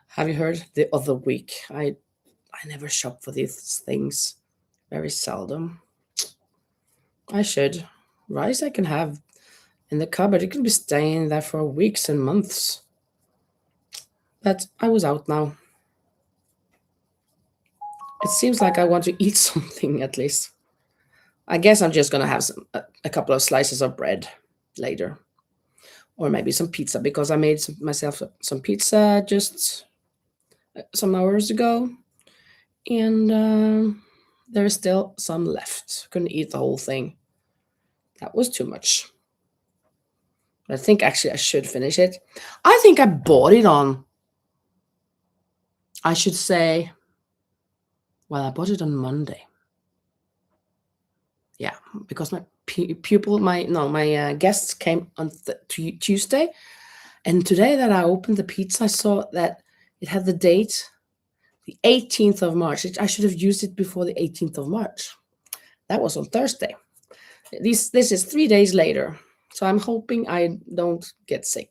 Have you heard? The other week. I never shop for these things. Very seldom. I should. Rice I can have in the cupboard. It can be staying there for weeks and months. But I was out now. It seems like I want to eat something at least. I guess I'm just gonna have a couple of slices of bread later, or maybe some pizza because I made myself some pizza just some hours ago, and there is still some left. Couldn't eat the whole thing. That was too much. I think actually I should finish it. I think I bought it on. I should say. Well, I bought it on Monday. Yeah, because my guests came on Tuesday, and today that I opened the pizza, I saw that it had the date, the 18th of March. I should have used it before the 18th of March. That was on Thursday. This is 3 days later, so I'm hoping I don't get sick.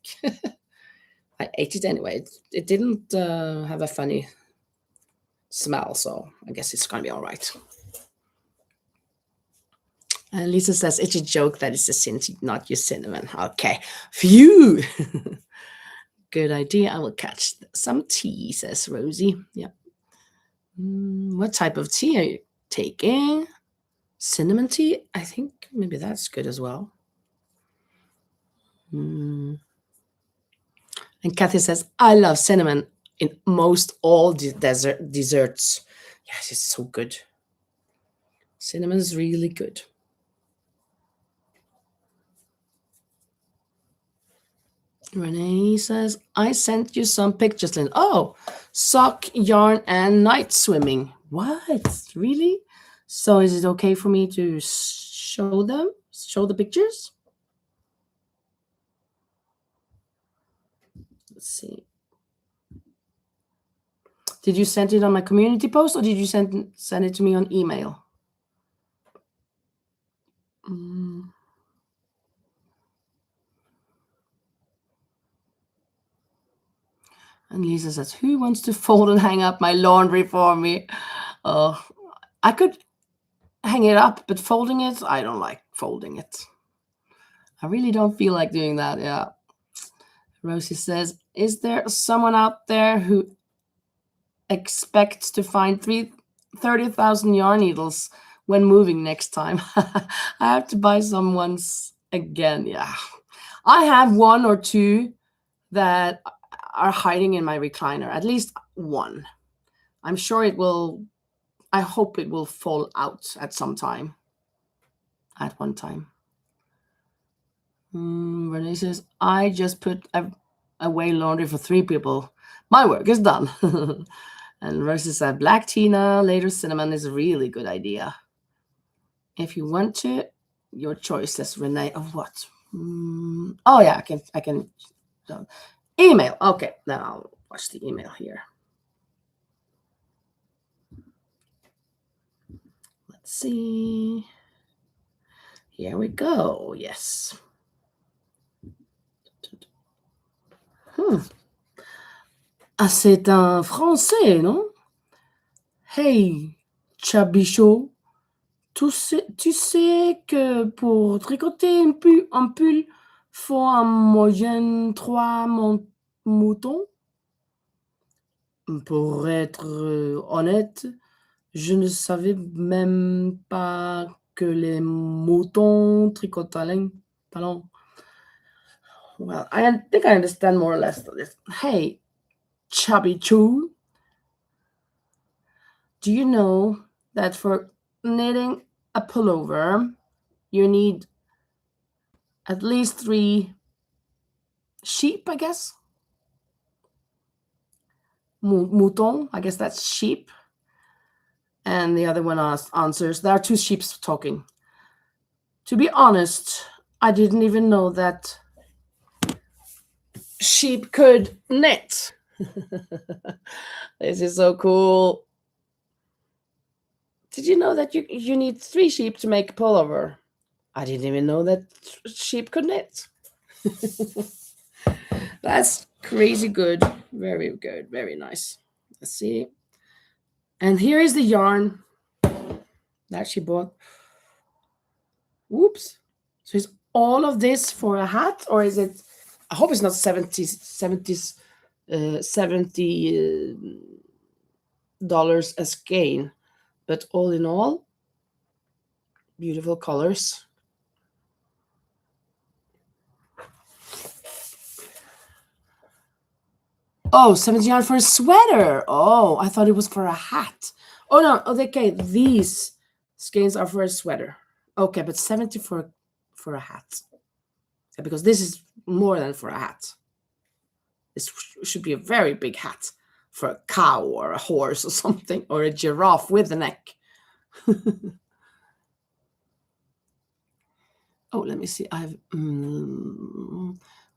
I ate it anyway. It didn't have a funny smell, so I guess it's gonna be all right. And Lisa says it's a joke that it's a cincy, not your cinnamon. Okay, phew. Good idea. I will catch some tea, says Rosie. Yeah. What type of tea are you taking? Cinnamon tea? I think maybe that's good as well. And Kathy says, I love cinnamon in most all desserts. Yes, it's so good. Cinnamon's really good. Renee says, I sent you some pictures, Lynn. Oh, sock, yarn, and night swimming. What? Really? So is it okay for me to show them? Show the pictures? Let's see. Did you send it on my community post or did you send it to me on email? And Lisa says, who wants to fold and hang up my laundry for me? Oh, I could hang it up, but folding it, I don't like folding it. I really don't feel like doing that. Yeah. Rosie says, is there someone out there who expects to find 30,000 yarn needles when moving next time? I have to buy some once again. Yeah. I have one or two that are hiding in my recliner, at least one. I'm sure it will, I hope it will fall out at some time, at one time. Renee says, I just put away laundry for 3 people. My work is done. And Rosie said, black tea, later cinnamon is a really good idea. If you want to, your choice, says Renee. Of what? Oh yeah, I can. Email. Okay, now I'll watch the email here. Let's see. Here we go. Yes. Ah, c'est un français, non? Hey, Chabichot, tu sais que pour tricoter un pull, faut en moyenne 3 moutons? Pour être honnête, je ne savais même pas que les moutons tricotaient talons. Well, I think I understand more or less this. Hey, Chubby Choo, do you know that for knitting a pullover, you need at least 3 sheep, I guess? Mouton, I guess that's sheep. And the other one answers, there are 2 sheep talking. To be honest, I didn't even know that sheep could knit. This is so cool. Did you know that you need 3 sheep to make a pullover? I didn't even know that sheep could knit. That's crazy good. Very good. Very nice. Let's see. And here is the yarn that she bought. Whoops. So is all of this for a hat, or is it? I hope it's not 70 dollars a skein, but all in all, beautiful colors. Oh, 70 yarn for a sweater. Oh, I thought it was for a hat. Oh no, okay, these skeins are for a sweater. Okay, but 70 for a hat. Yeah, because this is more than for a hat. This should be a very big hat for a cow or a horse or something, or a giraffe with a neck. Oh, let me see. I've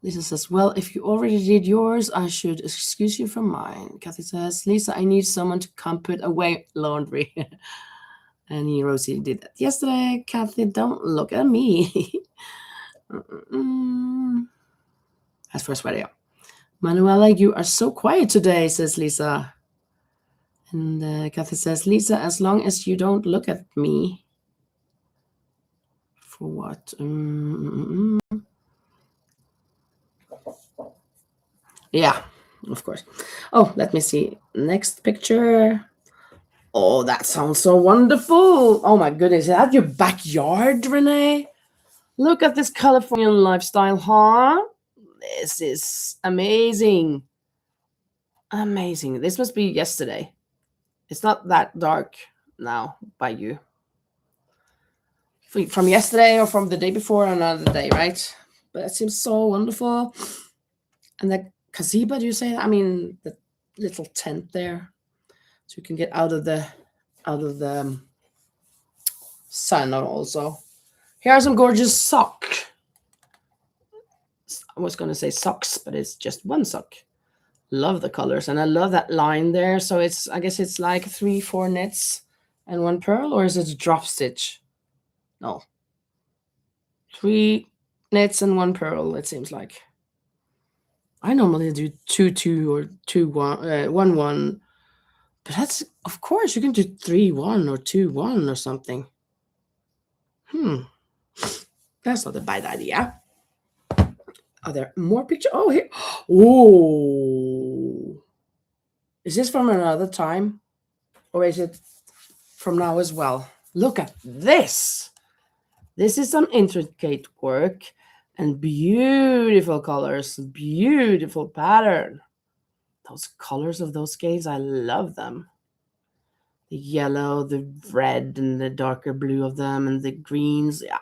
Lisa says, well, if you already did yours, I should excuse you from mine. Kathy says, Lisa, I need someone to come put away laundry. And Rosie did that yesterday. Kathy, don't look at me. That's for a sweater, yeah. Manuela, you are so quiet today, says Lisa. And Kathy says, Lisa, as long as you don't look at me. For what? Yeah, of course. Oh, let me see. Next picture. Oh, that sounds so wonderful. Oh my goodness. Is that your backyard, Renee? Look at this Californian lifestyle, huh? This is amazing. Amazing. This must be yesterday. It's not that dark now by you. From yesterday or from the day before, another day, right? But it seems so wonderful. And the gazebo, do you say that? I mean, the little tent there, so you can get out of the sun also. Here are some gorgeous socks. I was going to say socks, but it's just one sock. Love the colors, and I love that line there. So it's, I guess it's like 3-4 knits and 1 purl, or is it a drop stitch? No, 3 knits and 1 purl, it seems like. I normally do 2-2 or 2-1, 1-1, but that's, of course, you can do 3-1 or 2-1 or something. That's not a bad idea. Are there more pictures? Oh, here. Oh, is this from another time, or is it from now as well? Look at this. This is some intricate work and beautiful colors, beautiful pattern. Those colors of those skeins, I love them. The yellow, the red, and the darker blue of them, and the greens. Yeah,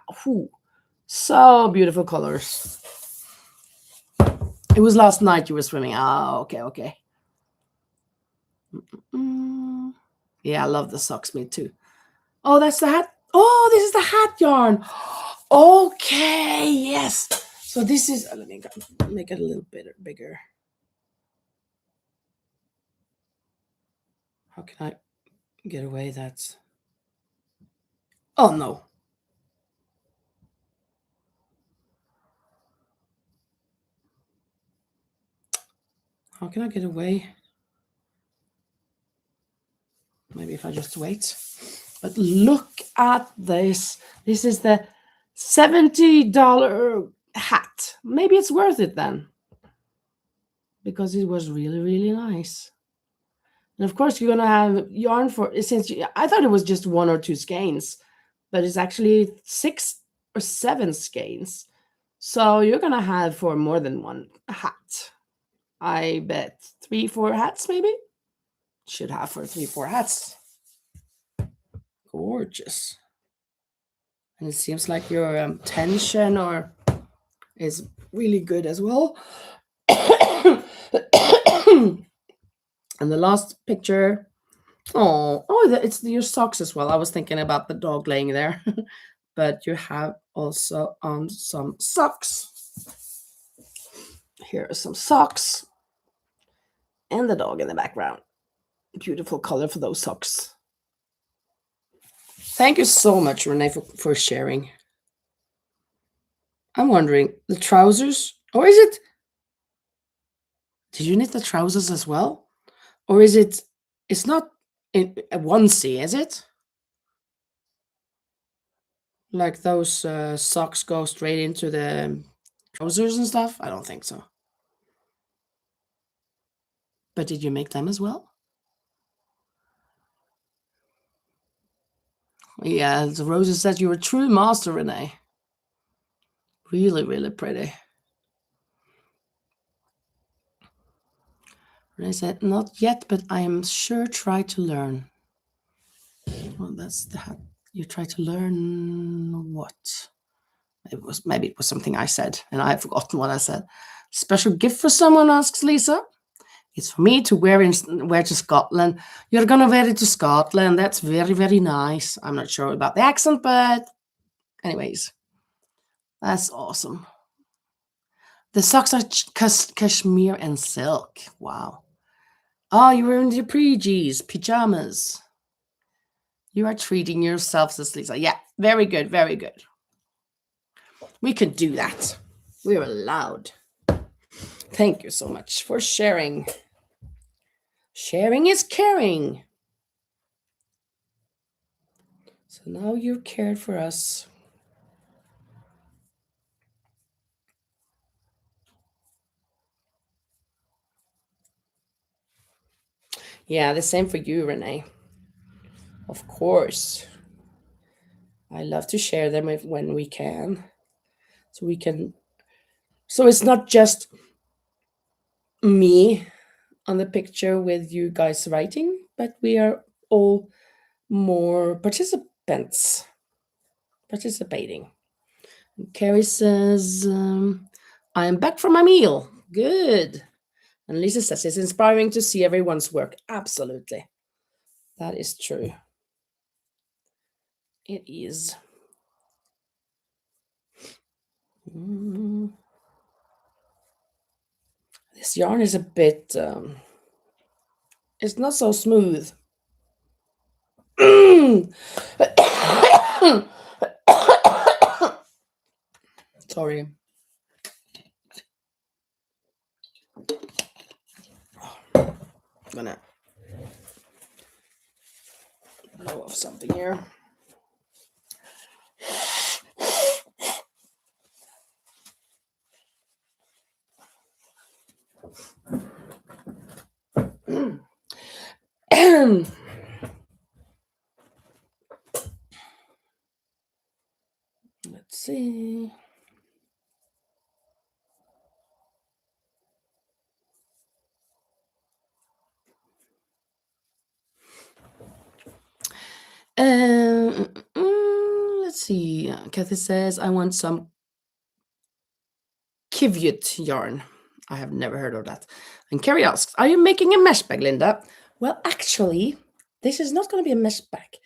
so beautiful colors. It was last night you were swimming. Oh, okay. Yeah, I love the socks, me too. Oh, that's the hat. Oh, this is the hat yarn. Okay, yes. So this is, let me make it a little bit bigger. How can I get away that? Oh, no. How can I get away? Maybe if I just wait. But look at this. This is the $70 hat. Maybe it's worth it then, because it was really, really nice. And of course, you're going to have yarn for, I thought it was just 1 or 2 skeins, but it's actually 6 or 7 skeins. So you're going to have for more than 1 hat. I bet 3-4 hats, maybe? Should have for 3-4 hats. Gorgeous. And it seems like your tension is really good as well. And the last picture, it's your socks as well. I was thinking about the dog laying there, but you have also on some socks. Here are some socks, and the dog in the background. Beautiful color for those socks. Thank you so much, Renee, for sharing. I'm wondering, the trousers, or is it, did you knit the trousers as well? Or is it, it's not in a onesie, is it? Like those socks go straight into the trousers and stuff? I don't think so. But did you make them as well? Yeah, the Roses said you're a true master, Renee. Really, really pretty. Renee said, not yet, but I am sure try to learn. Well, that's that. You try to learn what? Maybe it was something I said, and I've forgotten what I said. Special gift for someone, asks Lisa. It's for me to wear to Scotland. You're gonna wear it to Scotland. That's very, very nice. I'm not sure about the accent, but anyways, that's awesome. The socks are cashmere and silk. Wow. Oh, you're wearing your pajamas. You are treating yourself, says Lisa. Yeah, very good, very good. We can do that. We're allowed. Thank you so much for sharing. Sharing is caring. So now you've cared for us. Yeah, the same for you, Renee. Of course. I love to share them when we can. So we can. So it's not just me on the picture with you guys writing, but we are all more participating. Carrie says, I am back from my meal. Good. And Lisa says, it's inspiring to see everyone's work. Absolutely. That is true. It is. This yarn is a bit, it's not so smooth. Sorry. I'm gonna blow off something here. Let's see. Let's see. Kathy says, I want some Kivyut yarn. I have never heard of that. And Carrie asks, are you making a mesh bag, Linda? Well, actually, this is not going to be a mesh bag.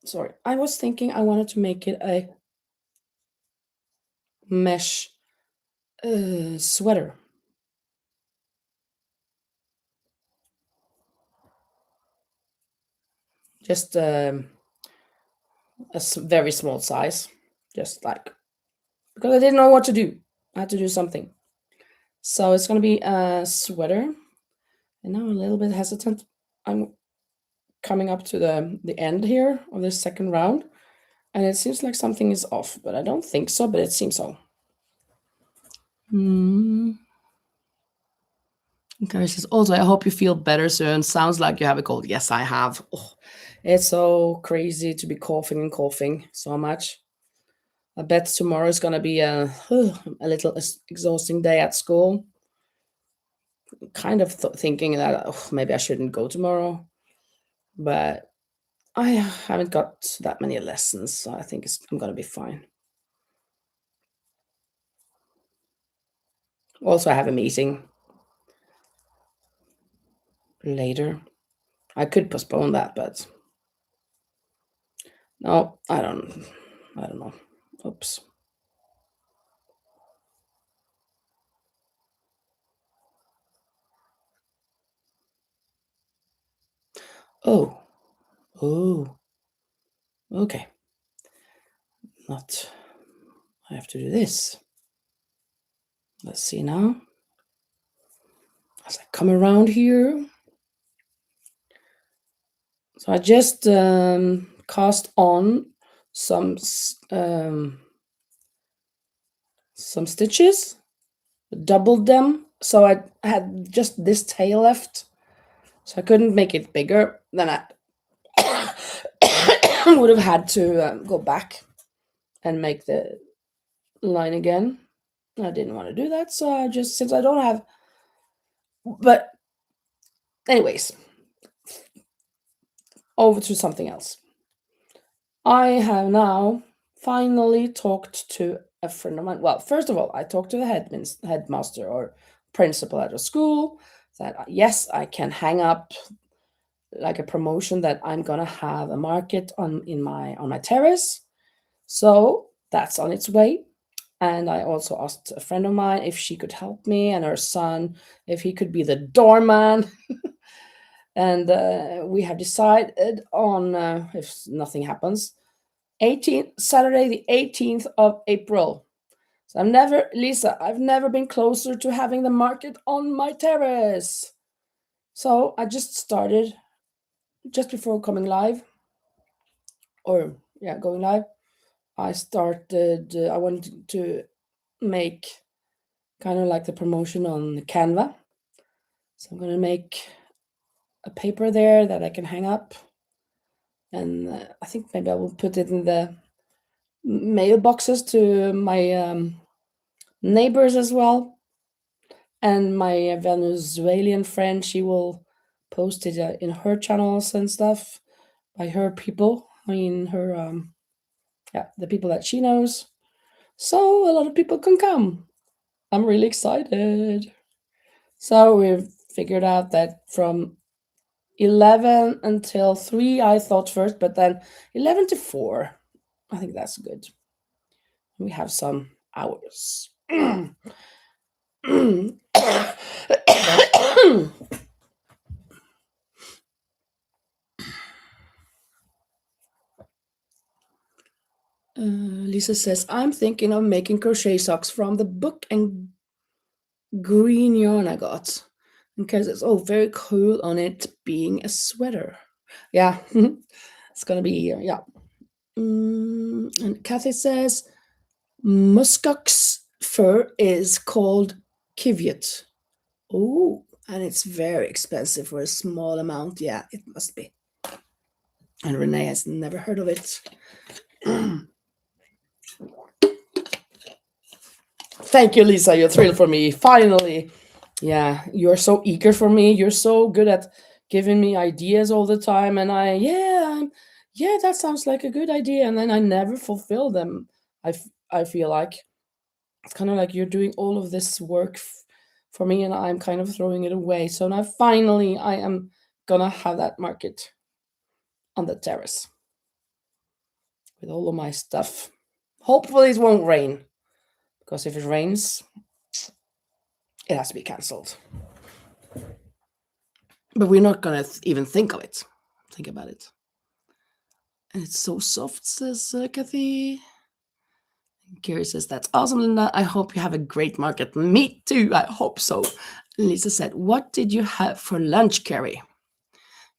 Sorry. I was thinking I wanted to make it a mesh sweater. Just very small size. Just like, because I didn't know what to do. I had to do something. So it's going to be a sweater. And now I'm a little bit hesitant. I'm coming up to the end here of this second round. And it seems like something is off, but I don't think so, but it seems so. Okay, says, also, I hope you feel better soon. Sounds like you have a cold. Yes, I have. Oh, it's so crazy to be coughing and coughing so much. I bet tomorrow is going to be a little exhausting day at school. Kind of thinking that maybe I shouldn't go tomorrow, but I haven't got that many lessons, so I think I'm going to be fine. Also, I have a meeting later. I could postpone that, but no, I don't know. Oops. Oh. Okay. Not. I have to do this. Let's see now. As I come around here. So I just cast on some stitches, doubled them, so I had just this tail left, so I couldn't make it bigger. Then I would have had to go back and make the line again. I didn't want to do that, so I just, since I don't have, but anyways, over to something else. I have now finally talked to a friend of mine. Well, first of all, I talked to the headmaster or principal at a school that yes, I can hang up like a promotion that I'm gonna have a market on my terrace. So that's on its way. And I also asked a friend of mine if she could help me, and her son if he could be the doorman. And we have decided on, if nothing happens, Saturday the 18th of April. So I've never been closer to having the market on my terrace. So I just started just before coming live, or yeah, going live. I wanted to make kind of like the promotion on Canva. So I'm going to make a paper there that I can hang up. And I think maybe I will put it in the mailboxes to my neighbors as well. And my Venezuelan friend, she will post it in her channels and stuff by her people. I mean, her, the people that she knows. So a lot of people can come. I'm really excited. So we've figured out that from 11 until 3, I thought first, but then 11 to 4. I think that's good. We have some hours. Lisa says, I'm thinking of making crochet socks from the book and green yarn I got, because it's all very cool on it being a sweater. Yeah, it's gonna be, yeah. And Kathy says, muskox fur is called kivyat. Oh, and it's very expensive for a small amount. Yeah, it must be. And Renee has never heard of it. Thank you, Lisa. You're thrilled for me. Finally. Yeah, you're so eager for me. You're so good at giving me ideas all the time. And yeah, that sounds like a good idea. And then I never fulfill them. I feel like it's kind of like you're doing all of this work for me, and I'm kind of throwing it away. So now finally I am gonna have that market on the terrace with all of my stuff. Hopefully it won't rain, because if it rains, it has to be cancelled. But we're not gonna even think of it. Think about it. And it's so soft, says Kathy. Gary says, that's awesome, Linda. I hope you have a great market. Me too. I hope so. Lisa said, what did you have for lunch, Carrie?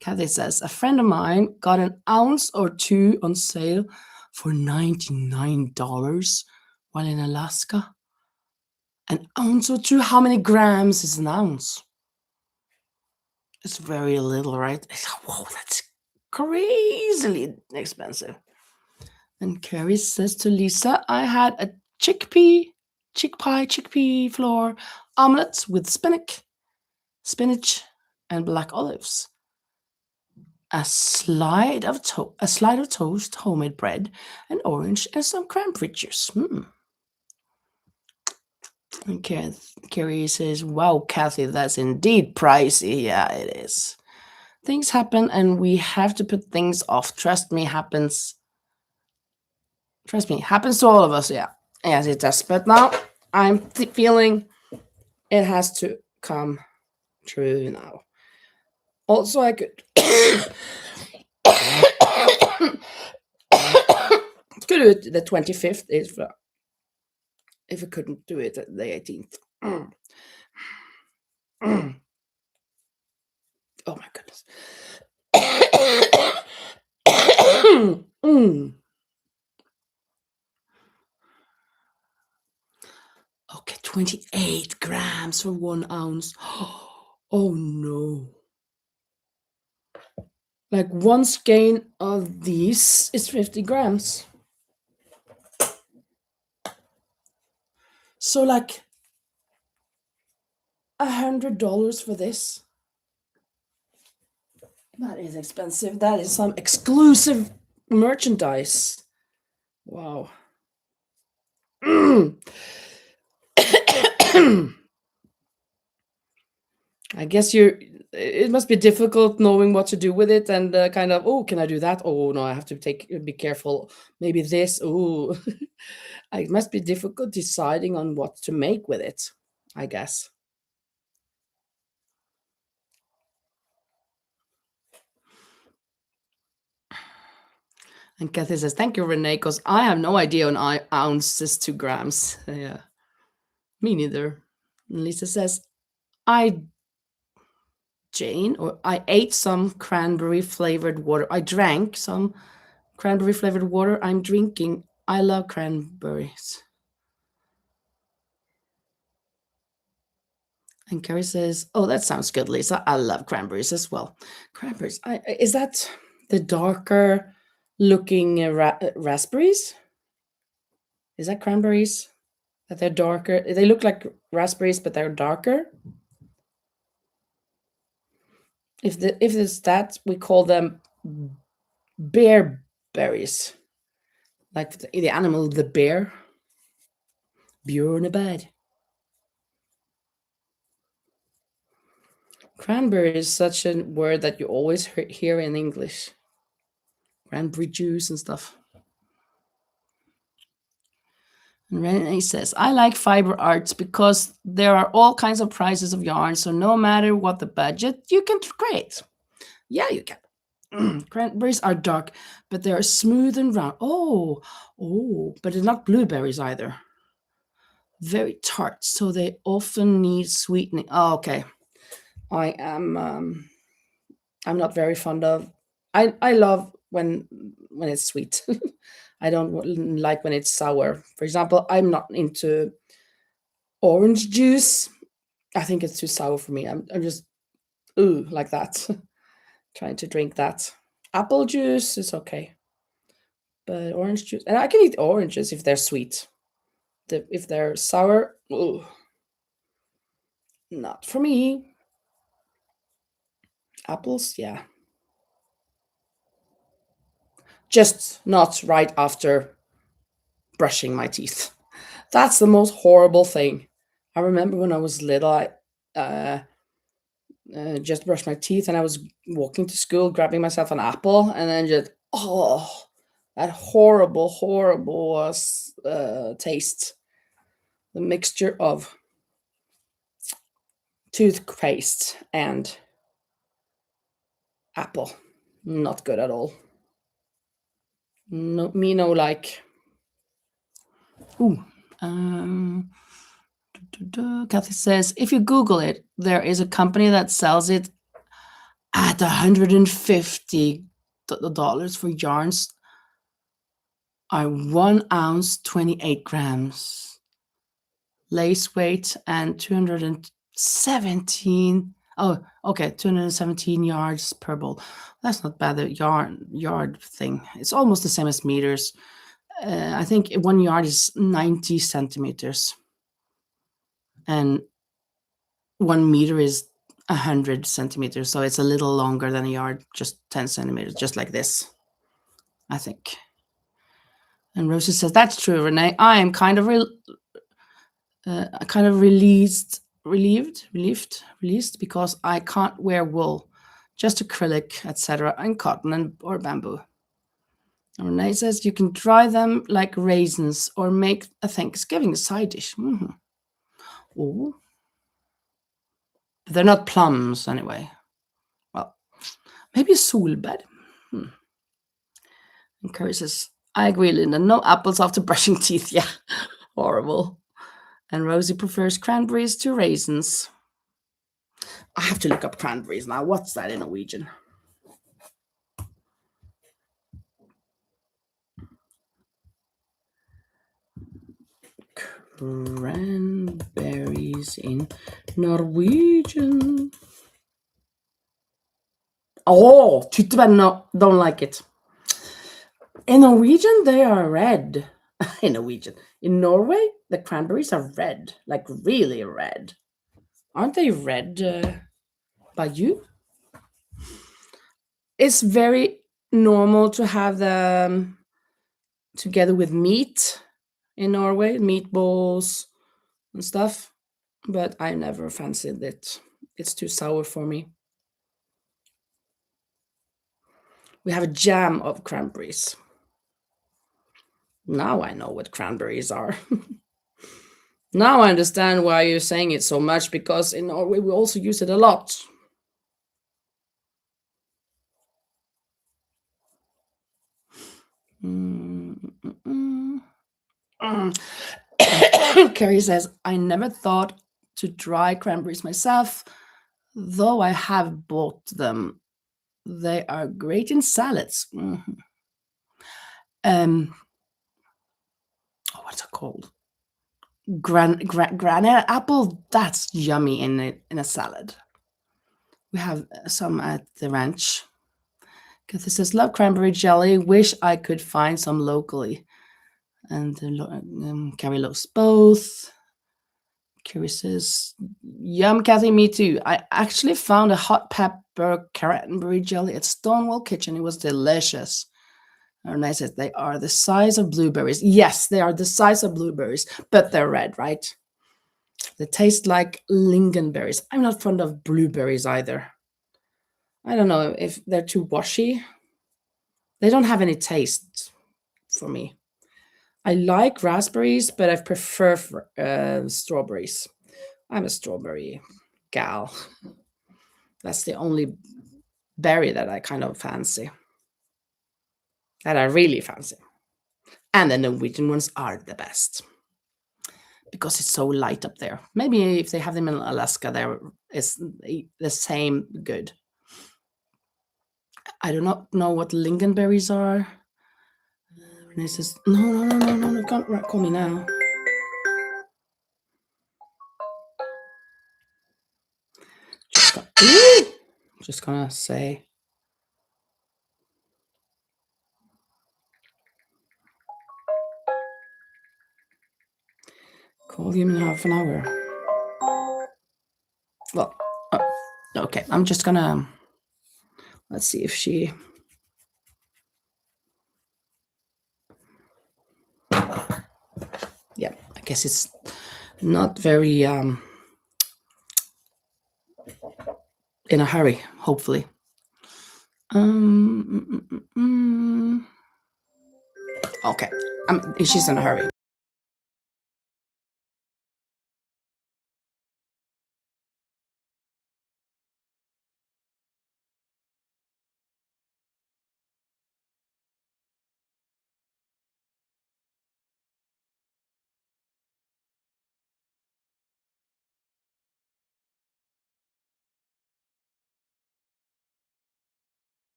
Kathy says, a friend of mine got an ounce or two on sale for $99 while in Alaska. An ounce or two? How many grams is an ounce? It's very little, right? Whoa, that's crazily expensive. And Carrie says to Lisa, I had a chickpea flour omelette with spinach, and black olives. A slide of toast, homemade bread, an orange, and some cranberry juice. And Carrie says, wow, Kathy, that's indeed pricey. Yeah, it is. Things happen, and we have to put things off. Trust me, happens. Trust me, happens to all of us. Yeah, yes, it does. But now I'm feeling it has to come true now. Also, I could could do it the 25th is if I couldn't do it at the 18th. Oh my goodness. Mm. Okay, 28 grams for 1 ounce. Oh no. Like one skein of these is 50 grams. So like $100 for this. That is expensive. That is some exclusive merchandise. Wow. I guess it must be difficult knowing what to do with it and kind of, oh, can I do that? Oh no, I have to be careful. Maybe this. Oh, it must be difficult deciding on what to make with it, I guess. And Kathy says, thank you, Renee, because I have no idea on ounce is 2 grams. Yeah, me neither. And Lisa says, I I ate some cranberry flavored water. I drank some cranberry flavored water. I'm drinking. I love cranberries. And Carrie says, oh, that sounds good, Lisa. I love cranberries as well. Cranberries. Is that the darker looking raspberries? Is that cranberries? That they're darker? They look like raspberries, but they're darker. If it's that, we call them bear berries. Like the animal, the bear. Björnebär. Cranberry is such a word that you always hear in English. Cranberry juice and stuff. And Renee says, I like fiber arts because there are all kinds of prices of yarn, so no matter what the budget, you can create. Yeah, you can. Cranberries are dark, but they are smooth and round. Oh, but they're not blueberries either. Very tart, so they often need sweetening. Oh, okay. I'm not very fond of. I love when it's sweet. I don't like when it's sour. For example, I'm not into orange juice. I think it's too sour for me. I'm just like that. Trying to drink that. Apple juice is okay, but orange juice, and I can eat oranges if they're sweet. If they're sour, not for me. Apples, yeah. Just not right after brushing my teeth. That's the most horrible thing. I remember when I was little, I just brushed my teeth and I was walking to school, grabbing myself an apple, and then just, that horrible, horrible taste. The mixture of toothpaste and apple. Not good at all. No, me no like. Ooh. Kathy says, if you Google it, there is a company that sells it at $150 for yarns are 1 ounce, 28 grams. Lace weight and 217. Oh, okay, 217 yards per ball. That's not bad. The yard thing. It's almost the same as meters. I think 1 yard is 90 centimeters, and 1 meter is 100 centimeters. So it's a little longer than a yard, just 10 centimeters, just like this, I think. And Rosie says, that's true, Renee. I am kind of released because I can't wear wool, just acrylic, etc., and cotton or bamboo. And Renee says you can dry them like raisins or make a Thanksgiving side dish. Mm-hmm. Oh, they're not plums anyway. Well, maybe a solbär. And Curry says, I agree, Linda. No apples after brushing teeth. Yeah, horrible. And Rosie prefers cranberries to raisins. I have to look up cranberries now. What's that in Norwegian? Cranberries in Norwegian. Oh, tyttebær, no, don't like it. In Norwegian, they are red. In Norwegian. In Norway, the cranberries are red, like really red. Aren't they red by you? It's very normal to have them together with meat in Norway, meatballs and stuff, but I never fancied it. It's too sour for me. We have a jam of cranberries. Now I know what cranberries are. Now I understand why you're saying it so much, because in Norway we also use it a lot. Carrie says, I never thought to try cranberries myself, though I have bought them. They are great in salads. What's it called? Granite apple. That's yummy in a salad. We have some at the ranch. Kathy says, love cranberry jelly. Wish I could find some locally. And Carrie loves both. Carrie says, yum, Kathy, me too. I actually found a hot pepper cranberry jelly at Stonewall Kitchen. It was delicious. And I said, they are the size of blueberries. Yes, they are the size of blueberries, but they're red, right? They taste like lingonberries. I'm not fond of blueberries either. I don't know if they're too washy. They don't have any taste for me. I like raspberries, but I prefer strawberries. I'm a strawberry gal. That's the only berry that I kind of fancy. That I really fancy. And the Norwegian ones are the best, because it's so light up there. Maybe if they have them in Alaska, there is the same good. I do not know what lingonberries are. Renee says, no, can't call me now. Just gonna say. Call you in half an hour. Well, okay, I'm just gonna, let's see if she, yeah, I guess it's not very in a hurry, hopefully. Okay, she's in a hurry.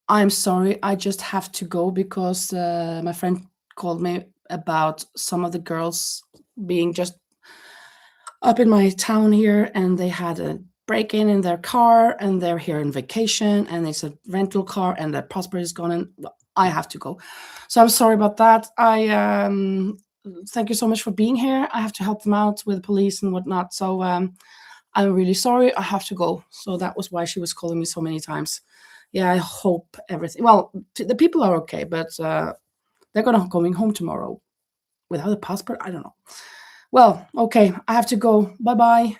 I'm sorry, I just have to go because my friend called me about some of the girls being just up in my town here, and they had a break-in in their car, and they're here on vacation, and it's a rental car, and their passport is gone, and well, I have to go. So I'm sorry about that. I thank you so much for being here. I have to help them out with the police and whatnot. So I'm really sorry. I have to go. So that was why she was calling me so many times. Yeah, I hope everything. Well, the people are okay, but they're gonna coming home tomorrow without a passport. I don't know. Well, okay, I have to go. Bye bye.